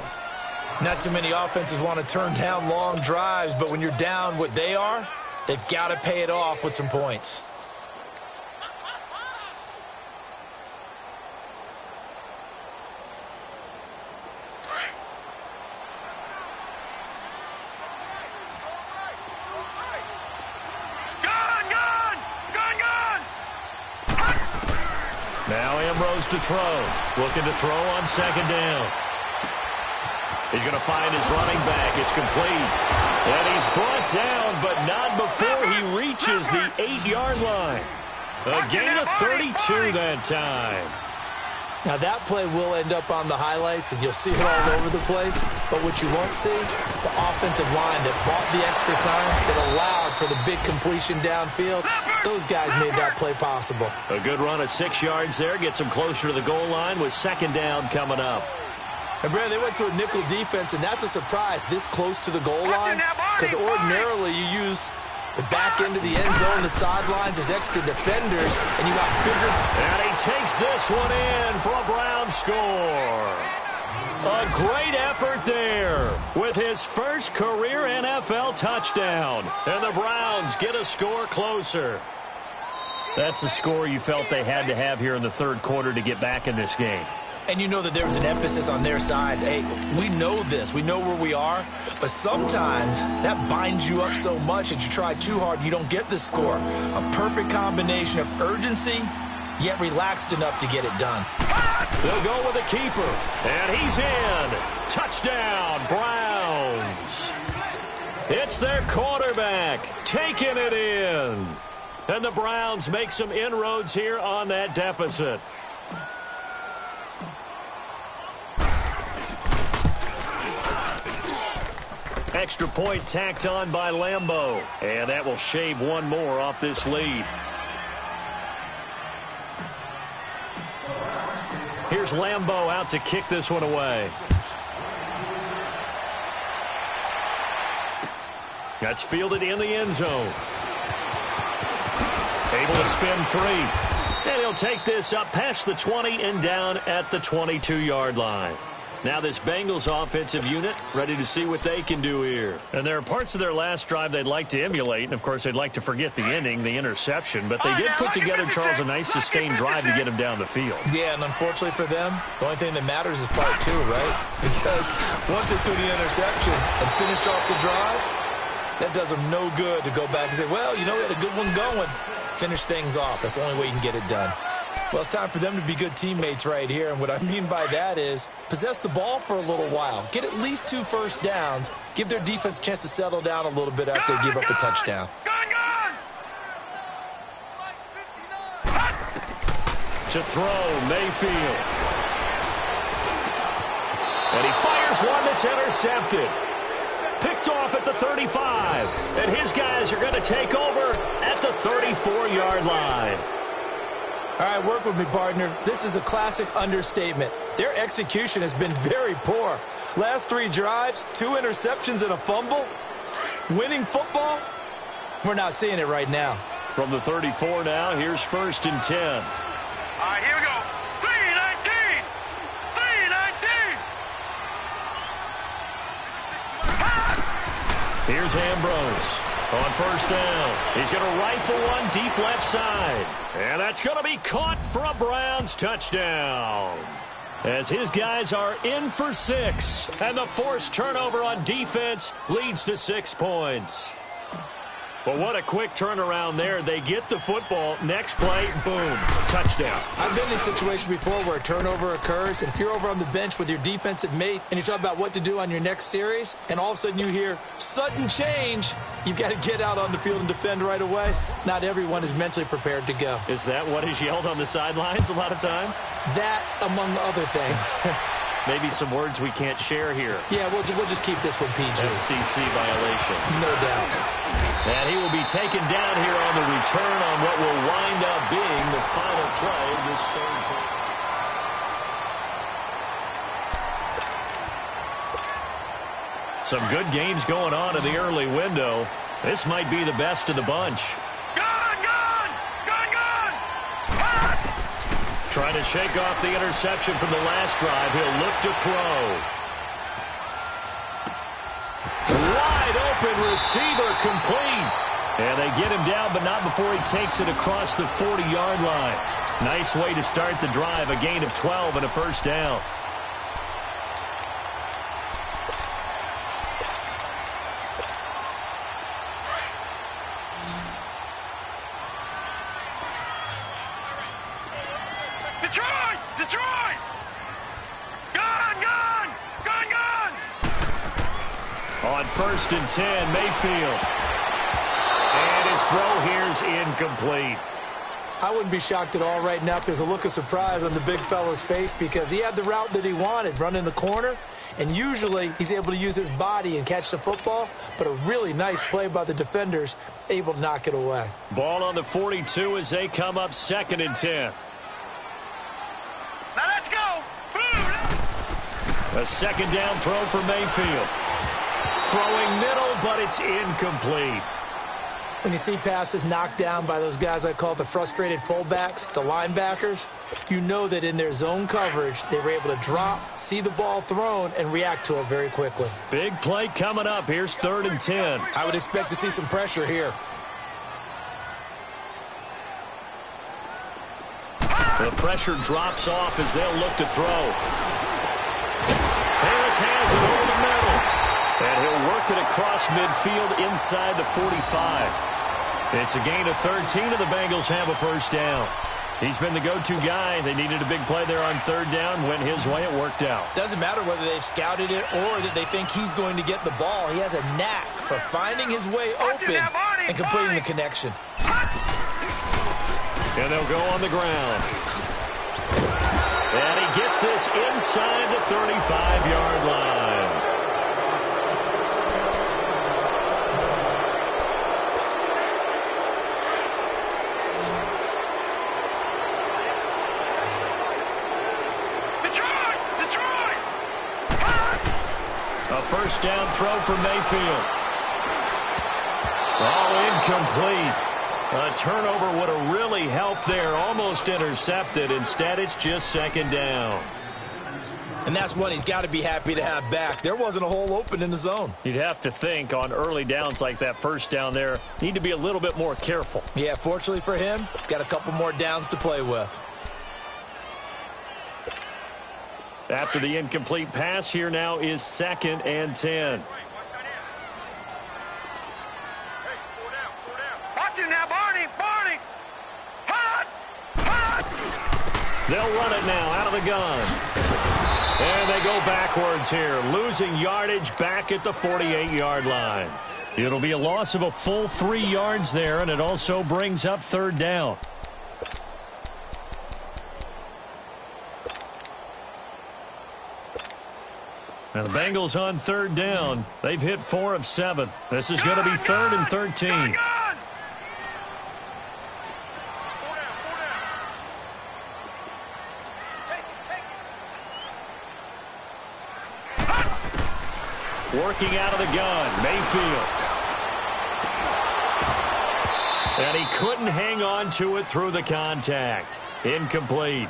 Not too many offenses want to turn down long drives, but when you're down what they are, they've got to pay it off with some points. Now Ambrose to throw. Looking to throw on second down. He's going to find his running back. It's complete. And he's brought down, but not before he reaches the 8-yard line. A gain of 32 that time. Now that play will end up on the highlights, and you'll see it all over the place. But what you won't see, the offensive line that bought the extra time, that allowed for the big completion downfield. Those guys made that play possible. A good run of 6 yards there. Gets him closer to the goal line with second down coming up. And, Brad, they went to a nickel defense, and that's a surprise this close to the goal line, because ordinarily you use the back end of the end zone, the sidelines as extra defenders, and you got bigger. And he takes this one in for a Brown score. A great effort there with his first career NFL touchdown. And the Browns get a score closer. That's the score you felt they had to have here in the third quarter to get back in this game. And you know that there was an emphasis on their side. Hey, we know this. We know where we are. But sometimes that binds you up so much that you try too hard, you don't get the score. A perfect combination of urgency, yet relaxed enough to get it done. They'll go with a keeper. And he's in. Touchdown, Browns. It's their quarterback taking it in. And the Browns make some inroads here on that deficit. Extra point tacked on by Lambeau. And that will shave one more off this lead. Here's Lambeau out to kick this one away. That's fielded in the end zone. Able to spin free. And he'll take this up past the 20 and down at the 22-yard line. Now this Bengals offensive unit ready to see what they can do here. And there are parts of their last drive they'd like to emulate. And, of course, they'd like to forget the ending, the interception. But they did put together, Charles, a nice sustained drive to get him down the field. Yeah, and unfortunately for them, the only thing that matters is part 2, right? Because once they threw the interception and finished off the drive, that does them no good to go back and say, well, you know, we had a good one going. Finish things off. That's the only way you can get it done. Well, it's time for them to be good teammates right here. And what I mean by that is possess the ball for a little while. Get at least 2 first downs. Give their defense a chance to settle down a little bit after they give up a touchdown. To throw, Mayfield. And he fires one that's intercepted. Picked off at the 35. And his guys are going to take over at the 34-yard line. All right, work with me, partner. This is a classic understatement. Their execution has been very poor. Last 3 drives, 2 interceptions and a fumble. Winning football? We're not seeing it right now. From the 34 now, here's 1st and 10. All right, here we go. 3-19. 3-19. Here's Ambrose on 1st down. He's going to rifle one deep left side. And that's going to be caught for a Browns touchdown. As his guys are in for 6. And the forced turnover on defense leads to 6 points. But what a quick turnaround there. They get the football. Next play, boom, touchdown. I've been in a situation before where a turnover occurs, and if you're over on the bench with your defensive mate and you talk about what to do on your next series, and all of a sudden you hear sudden change, you've got to get out on the field and defend right away. Not everyone is mentally prepared to go. Is that what is yelled on the sidelines a lot of times? That, among other things. Maybe some words we can't share here. Yeah, we'll just keep this one PG. FCC violation. No doubt. And he will be taken down here on the return on what will wind up being the final play of this third quarter. Some good games going on in the early window. This might be the best of the bunch. Gone! Trying to shake off the interception from the last drive. He'll look to throw. Wide open receiver complete. And they get him down, but not before he takes it across the 40-yard line. Nice way to start the drive. A gain of 12 and a 1st down. Detroit! Gone! On 1st and 10, Mayfield. And his throw here's incomplete. I wouldn't be shocked at all right now if there's a look of surprise on the big fella's face because he had the route that he wanted, running the corner, and usually he's able to use his body and catch the football, but a really nice play by the defenders, able to knock it away. Ball on the 42 as they come up 2nd and 10. Now let's go! A 2nd down throw for Mayfield. Throwing middle, but it's incomplete. When you see passes knocked down by those guys I call the frustrated fullbacks, the linebackers, you know that in their zone coverage, they were able to drop, see the ball thrown, and react to it very quickly. Big play coming up. Here's 3rd and 10. I would expect to see some pressure here. The pressure drops off as they'll look to throw. Harris has it over the middle. And he'll work it across midfield inside the 45. It's a gain of 13, and the Bengals have a 1st down. He's been the go-to guy. They needed a big play there on 3rd down. Went his way. It worked out. Doesn't matter whether they've scouted it or that they think he's going to get the ball. He has a knack for finding his way open and completing the connection. And they'll go on the ground. And he gets this inside the 35-yard line. A 1st down throw for Mayfield. All incomplete. A turnover would have really helped there. Almost intercepted. Instead, it's just 2nd down. And that's one he's got to be happy to have back. There wasn't a hole open in the zone. You'd have to think on early downs like that 1st down there, need to be a little bit more careful. Yeah, fortunately for him, he's got a couple more downs to play with. After the incomplete pass, here now is 2nd and 10. Watch it now, Barney! Hot! They'll run it now out of the gun. And they go backwards here, losing yardage back at the 48-yard line. It'll be a loss of a full 3 yards there, and it also brings up 3rd down. And the Bengals on 3rd down. They've hit 4 of 7. This is going to be 3rd and 13. Working out of the gun, Mayfield. And he couldn't hang on to it through the contact. Incomplete.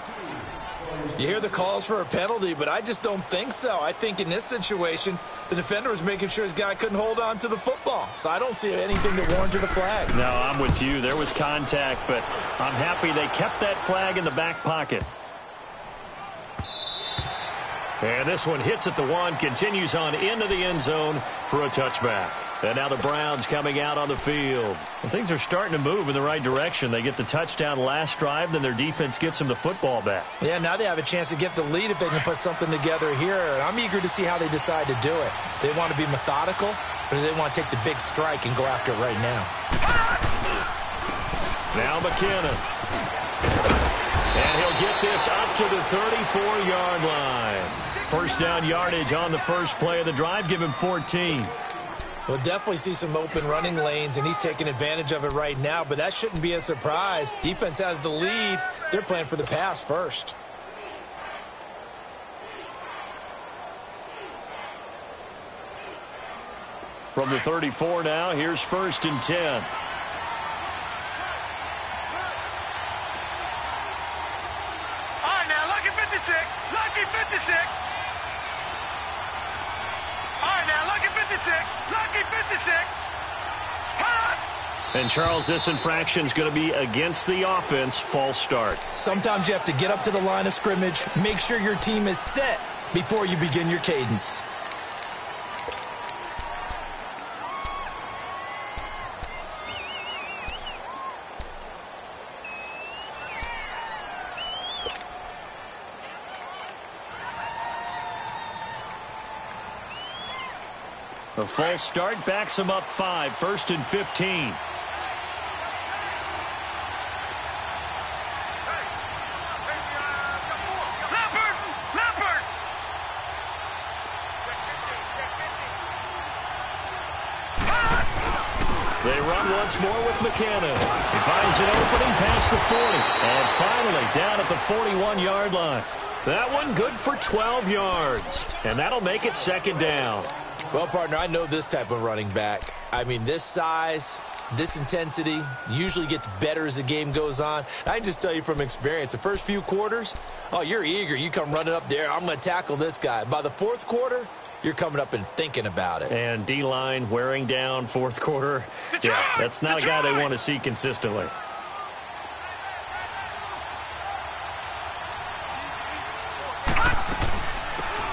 You hear the calls for a penalty, but I just don't think so. I think in this situation, the defender was making sure his guy couldn't hold on to the football. So I don't see anything that warranted a flag. No, I'm with you. There was contact, but I'm happy they kept that flag in the back pocket. And this one hits at the 1, continues on into the end zone for a touchback. And now the Browns coming out on the field. And things are starting to move in the right direction. They get the touchdown last drive, then their defense gets them the football back. Yeah, now they have a chance to get the lead if they can put something together here. I'm eager to see how they decide to do it. They want to be methodical, or do they want to take the big strike and go after it right now? Now McKinnon. And he'll get this up to the 34-yard line. First down yardage on the first play of the drive. Give him 14. We'll definitely see some open running lanes, and he's taking advantage of it right now, but that shouldn't be a surprise. Defense has the lead. They're playing for the pass first. From the 34 now, here's 1st and 10. All right, now, lucky 56. Lucky 56. All right, now, lucky 56. Lucky 56. Hot. And, Charles, this infraction is going to be against the offense. False start. Sometimes you have to get up to the line of scrimmage, make sure your team is set before you begin your cadence. A false start backs him up 5. 1st and 15. They run once more with McKinnon. He finds an opening past the 40. And finally down at the 41-yard line. That one good for 12 yards. And that'll make it 2nd down. Well, partner, I know this type of running back. I mean, this size, this intensity usually gets better as the game goes on. I can just tell you from experience, the first few quarters, oh, you're eager. You come running up there, I'm going to tackle this guy. By the 4th quarter, you're coming up and thinking about it. And D-line wearing down 4th quarter. Yeah, that's not a guy they want to see consistently.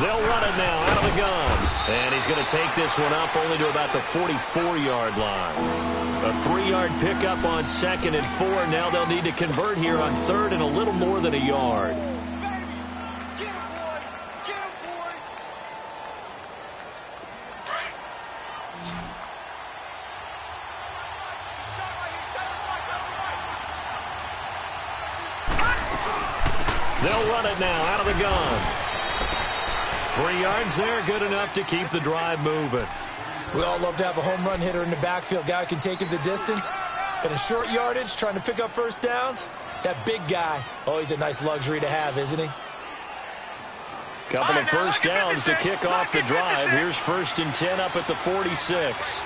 They'll run it now out of the gun. And he's going to take this one up only to about the 44-yard line. A 3-yard pickup on 2nd and 4. Now they'll need to convert here on 3rd and a little more than a yard. They'll run it now out of the gun. 3 yards there, good enough to keep the drive moving. We all love to have a home run hitter in the backfield. Guy who can take it the distance. But in short yardage, trying to pick up first downs, that big guy, oh, he's a nice luxury to have, isn't he? Couple of first downs to kick off the drive. Here's 1st and 10 up at the 46.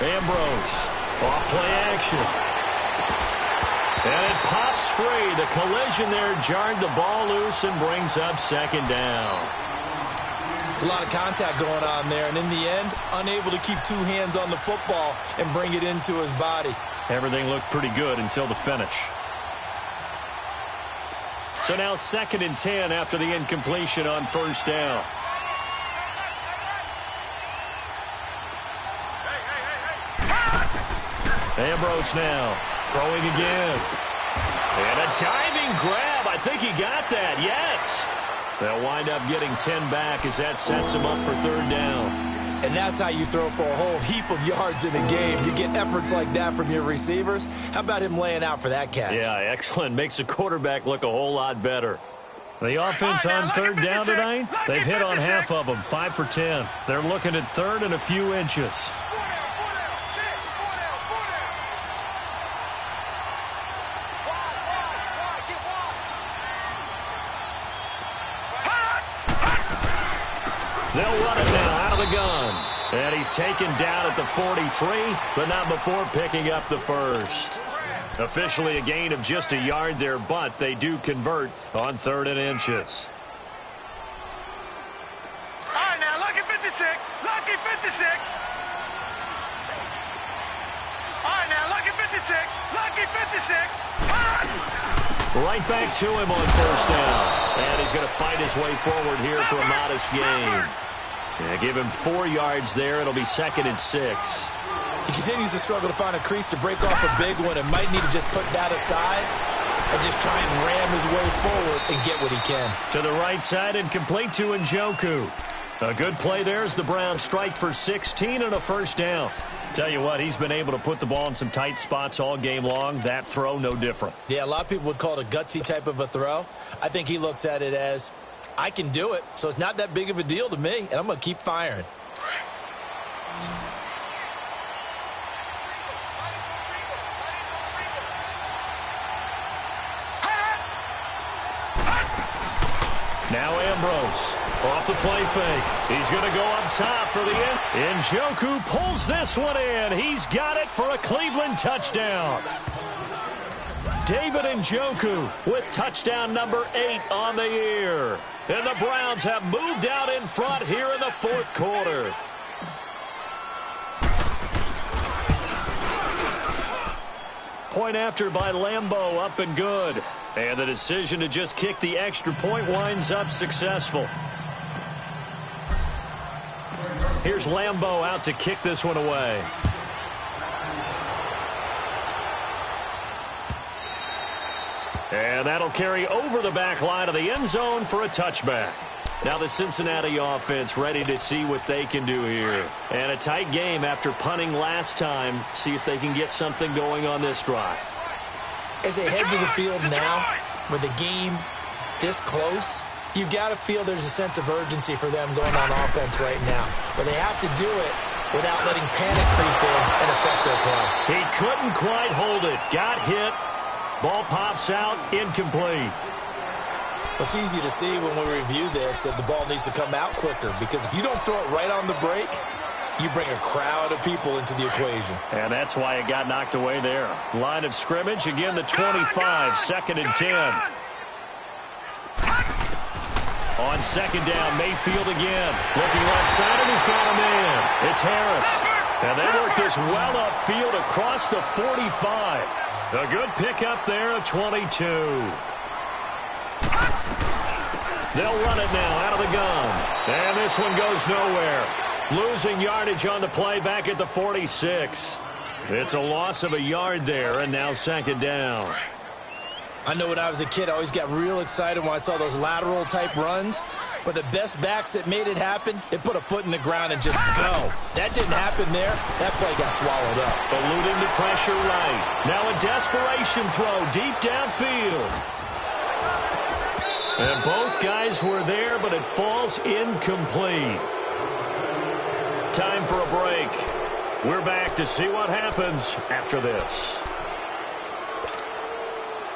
Ambrose, off play action. And it pops free. The collision there jarred the ball loose and brings up 2nd down. It's a lot of contact going on there, and in the end, unable to keep 2 hands on the football and bring it into his body. Everything looked pretty good until the finish. So now 2nd and 10 after the incompletion on 1st down. Ambrose now throwing again. And a diving grab. I think he got that. Yes. They'll wind up getting 10 back as that sets him up for 3rd down. And that's how you throw for a whole heap of yards in a game. You get efforts like that from your receivers. How about him laying out for that catch? Yeah, excellent. Makes the quarterback look a whole lot better. The offense on 3rd down tonight, they've hit on half of them, 5 for 10. They're looking at 3rd and a few inches. They'll run it now out of the gun. And he's taken down at the 43, but not before picking up the first. Officially a gain of just a yard there, but they do convert on 3rd and inches. All right, now, lucky 56. Lucky 56. All right, now, lucky 56. Lucky 56. Right back to him on 1st down. And he's going to fight his way forward here for a modest gain. Yeah, give him 4 yards there. It'll be 2nd and 6. He continues to struggle to find a crease to break off a big one and might need to just put that aside and just try and ram his way forward and get what he can. To the right side and complete to Njoku. A good play there as the Browns strike for 16 and a 1st down. Tell you what, he's been able to put the ball in some tight spots all game long. That throw, no different. Yeah, a lot of people would call it a gutsy type of a throw. I think he looks at it as, I can do it, so it's not that big of a deal to me, and I'm going to keep firing. Now Ambrose off the play fake. He's going to go up top for the end. Njoku pulls this one in. He's got it for a Cleveland touchdown. David Njoku with touchdown number 8 on the year. And the Browns have moved out in front here in the 4th quarter. Point after by Lambeau, up and good. And the decision to just kick the extra point winds up successful. Here's Lambeau out to kick this one away. And that'll carry over the back line of the end zone for a touchback. Now the Cincinnati offense ready to see what they can do here. And a tight game after punting last time. See if they can get something going on this drive. As they head to the field now, with the game this close, you've got to feel there's a sense of urgency for them going on offense right now. But they have to do it without letting panic creep in and affect their play. He couldn't quite hold it. Got hit. Ball pops out, incomplete. It's easy to see when we review this that the ball needs to come out quicker, because if you don't throw it right on the break, you bring a crowd of people into the equation. And that's why it got knocked away there. Line of scrimmage, again the 25, 2nd and 10. On 2nd down, Mayfield again. Looking left side, and he's got a man. It's Harris. And they work this well upfield across the 45. A good pickup there at 22. They'll run it now out of the gun. And this one goes nowhere. Losing yardage on the play back at the 46. It's a loss of a yard there, and now 2nd down. I know when I was a kid, I always got real excited when I saw those lateral type runs. But the best backs that made it happen, they put a foot in the ground and just go. That didn't happen there. That play got swallowed up. Eluding the pressure right. Now a desperation throw deep downfield. And both guys were there, but it falls incomplete. Time for a break. We're back to see what happens after this.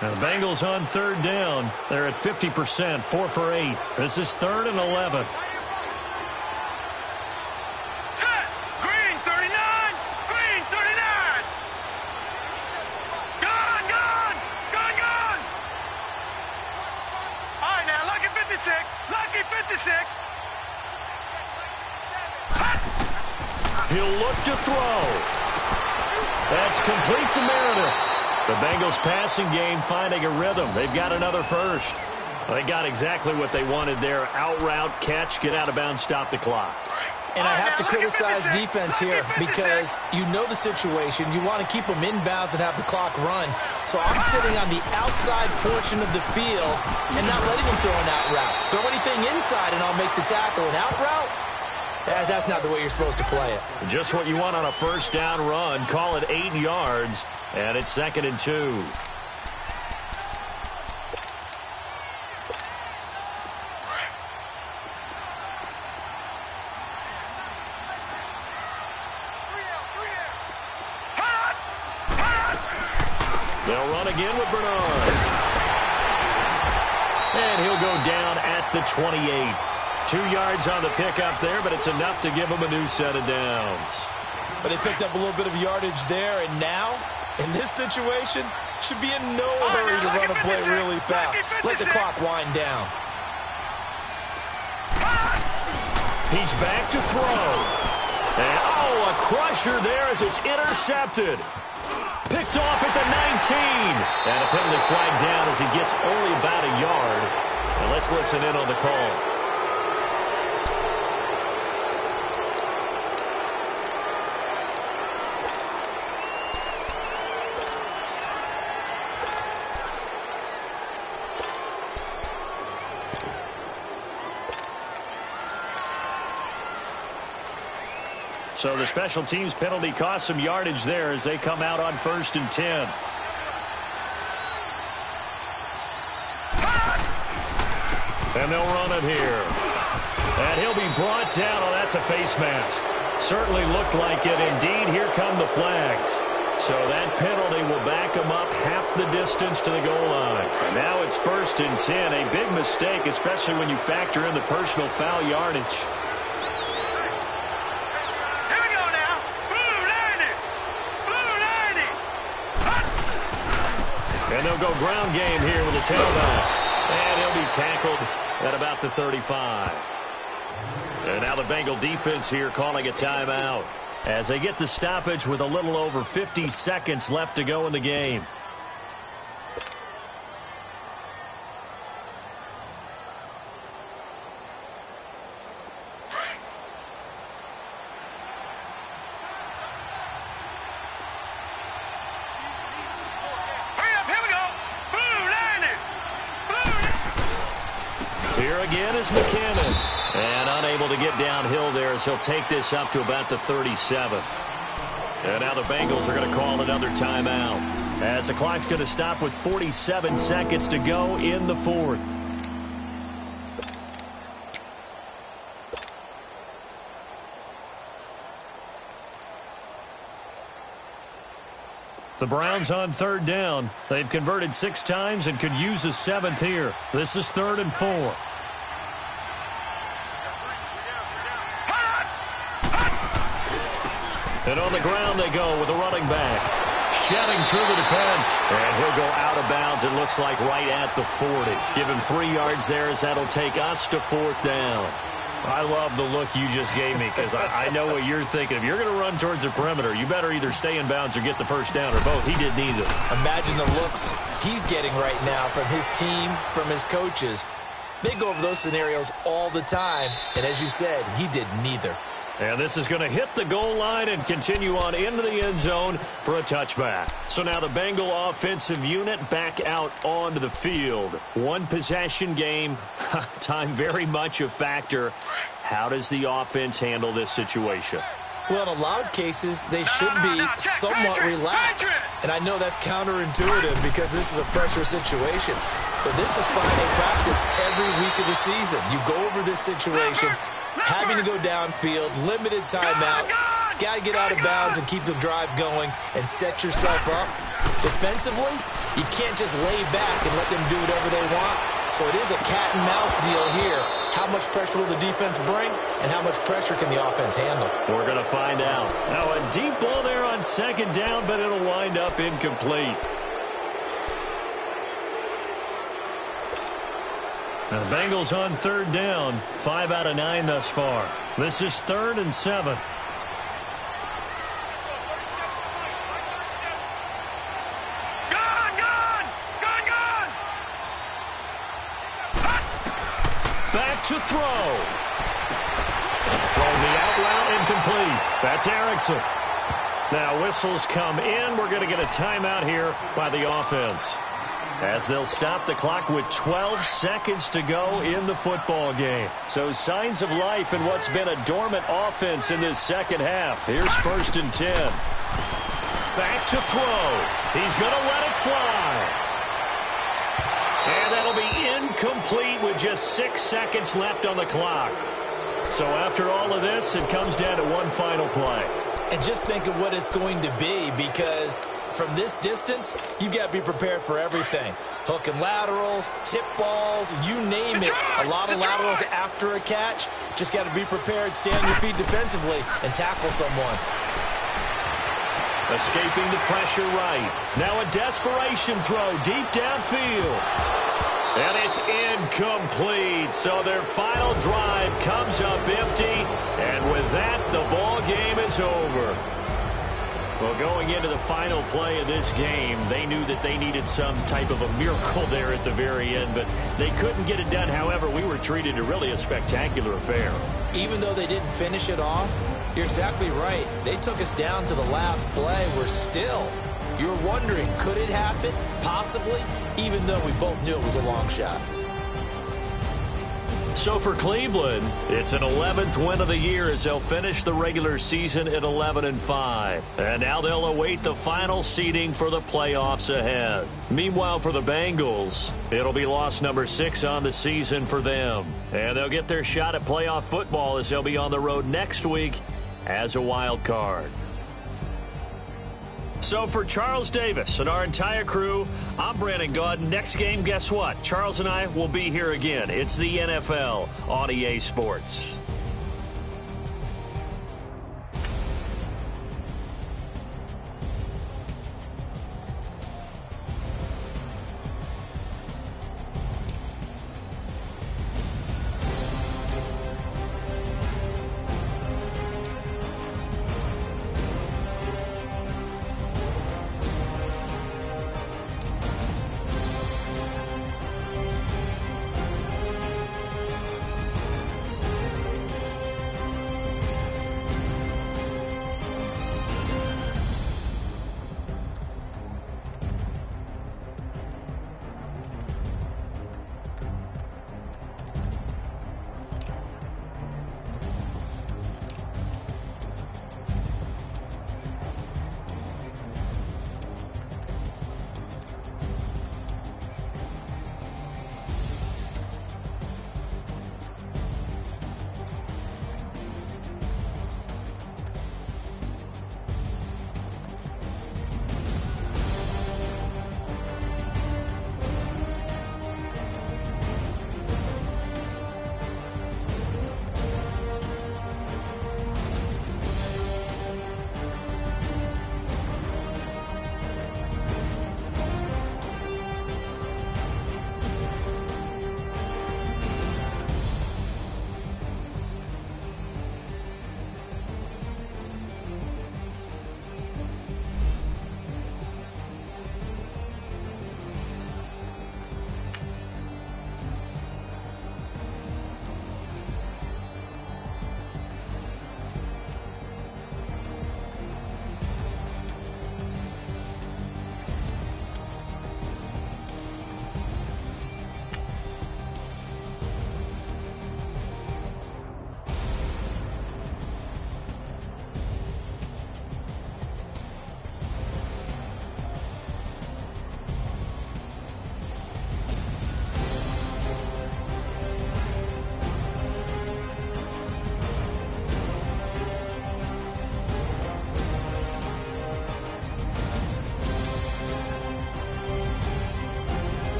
Now the Bengals on 3rd down. They're at 50%, 4 for 8. This is 3rd and 11. Set. Green 39. Green 39. Gone, gone. Gone, gone. All right, now, lucky 56. Lucky 56. He'll look to throw. That's complete to Meredith. The Bengals passing game finding a rhythm. They've got another first. They got exactly what they wanted there. Out route, catch, get out of bounds, stop the clock. And I have to criticize defense here because you know the situation. You want to keep them inbounds and have the clock run. So I'm sitting on the outside portion of the field and not letting them throw an out route. Throw anything inside and I'll make the tackle. An out route? That's not the way you're supposed to play it. Just what you want on a 1st down run. Call it 8 yards, and it's 2nd and 2. They'll run again with Bernard. And he'll go down at the 28. 2 yards on the pickup there, but it's enough to give them a new set of downs. But they picked up a little bit of yardage there, and now, in this situation, should be in no hurry to run a play really fast. Let the clock wind down. He's back to throw. And, oh, a crusher there as it's intercepted. Picked off at the 19. And a penalty flag down as he gets only about a yard. And let's listen in on the call. So the special teams penalty cost some yardage there as they come out on 1st and 10. And they'll run it here. And he'll be brought down. Oh, that's a face mask. Certainly looked like it. Indeed, here come the flags. So that penalty will back him up half the distance to the goal line. And now it's 1st and 10. A big mistake, especially when you factor in the personal foul yardage. And they'll go ground game here with a tailback. And he'll be tackled at about the 35. And now the Bengal defense here calling a timeout as they get the stoppage with a little over 50 seconds left to go in the game. Here again is McKinnon. And unable to get downhill there as he'll take this up to about the 37. And now the Bengals are going to call another timeout as the clock's going to stop with 47 seconds to go in the 4th. The Browns on 3rd down. They've converted 6 times and could use a 7th here. This is 3rd and 4. And on the ground they go with a running back. Shedding through the defense. And he'll go out of bounds, it looks like, right at the 40. Give him 3 yards there as that'll take us to 4th down. I love the look you just gave me because I know what you're thinking. If you're going to run towards the perimeter, you better either stay in bounds or get the 1st down, or both. He did neither. Imagine the looks he's getting right now from his team, from his coaches. They go over those scenarios all the time, and as you said, he did neither. And this is going to hit the goal line and continue on into the end zone for a touchback. So now the Bengal offensive unit back out onto the field. 1 possession game. Time very much a factor. How does the offense handle this situation? Well, in a lot of cases, they should be somewhat relaxed. And I know that's counterintuitive because this is a pressure situation. But this is Friday practice every week of the season. You go over this situation, having to go downfield, limited timeouts, got to get out of bounds and keep the drive going and set yourself up. Defensively, you can't just lay back and let them do whatever they want. So it is a cat and mouse deal here. How much pressure will the defense bring and how much pressure can the offense handle? We're going to find out. Now a deep ball there on 2nd down, but it'll wind up incomplete. Now the Bengals on 3rd down. 5 out of 9 thus far. This is 3rd and 7. Back to throw. Throwing the out route incomplete. That's Erickson. Now whistles come in. We're going to get a timeout here by the offense, as they'll stop the clock with 12 seconds to go in the football game. So signs of life in what's been a dormant offense in this second half. Here's 1st and 10. Back to throw. He's going to let it fly. And that'll be incomplete with just 6 seconds left on the clock. So after all of this, it comes down to one final play. And just think of what it's going to be, because from this distance, you've got to be prepared for everything. Hook and laterals, tip balls, you name it. A lot of laterals after a catch. Just got to be prepared, stay on your feet defensively, and tackle someone. Escaping the pressure right. Now a desperation throw deep downfield. And it's incomplete. So their final drive comes up empty. And with that, the ball game is over. Well, going into the final play of this game, they knew that they needed some type of a miracle there at the very end, but they couldn't get it done. However, we were treated to really a spectacular affair. Even though they didn't finish it off, you're exactly right. They took us down to the last play. We're still, you're wondering, could it happen? Possibly, even though we both knew it was a long shot. So for Cleveland, it's an 11th win of the year as they'll finish the regular season at 11-5. And now they'll await the final seeding for the playoffs ahead. Meanwhile, for the Bengals, it'll be loss number 6 on the season for them. And they'll get their shot at playoff football as they'll be on the road next week as a wild card. So for Charles Davis and our entire crew, I'm Brandon Gaudin. Next game, guess what? Charles and I will be here again. It's the NFL on EA Sports.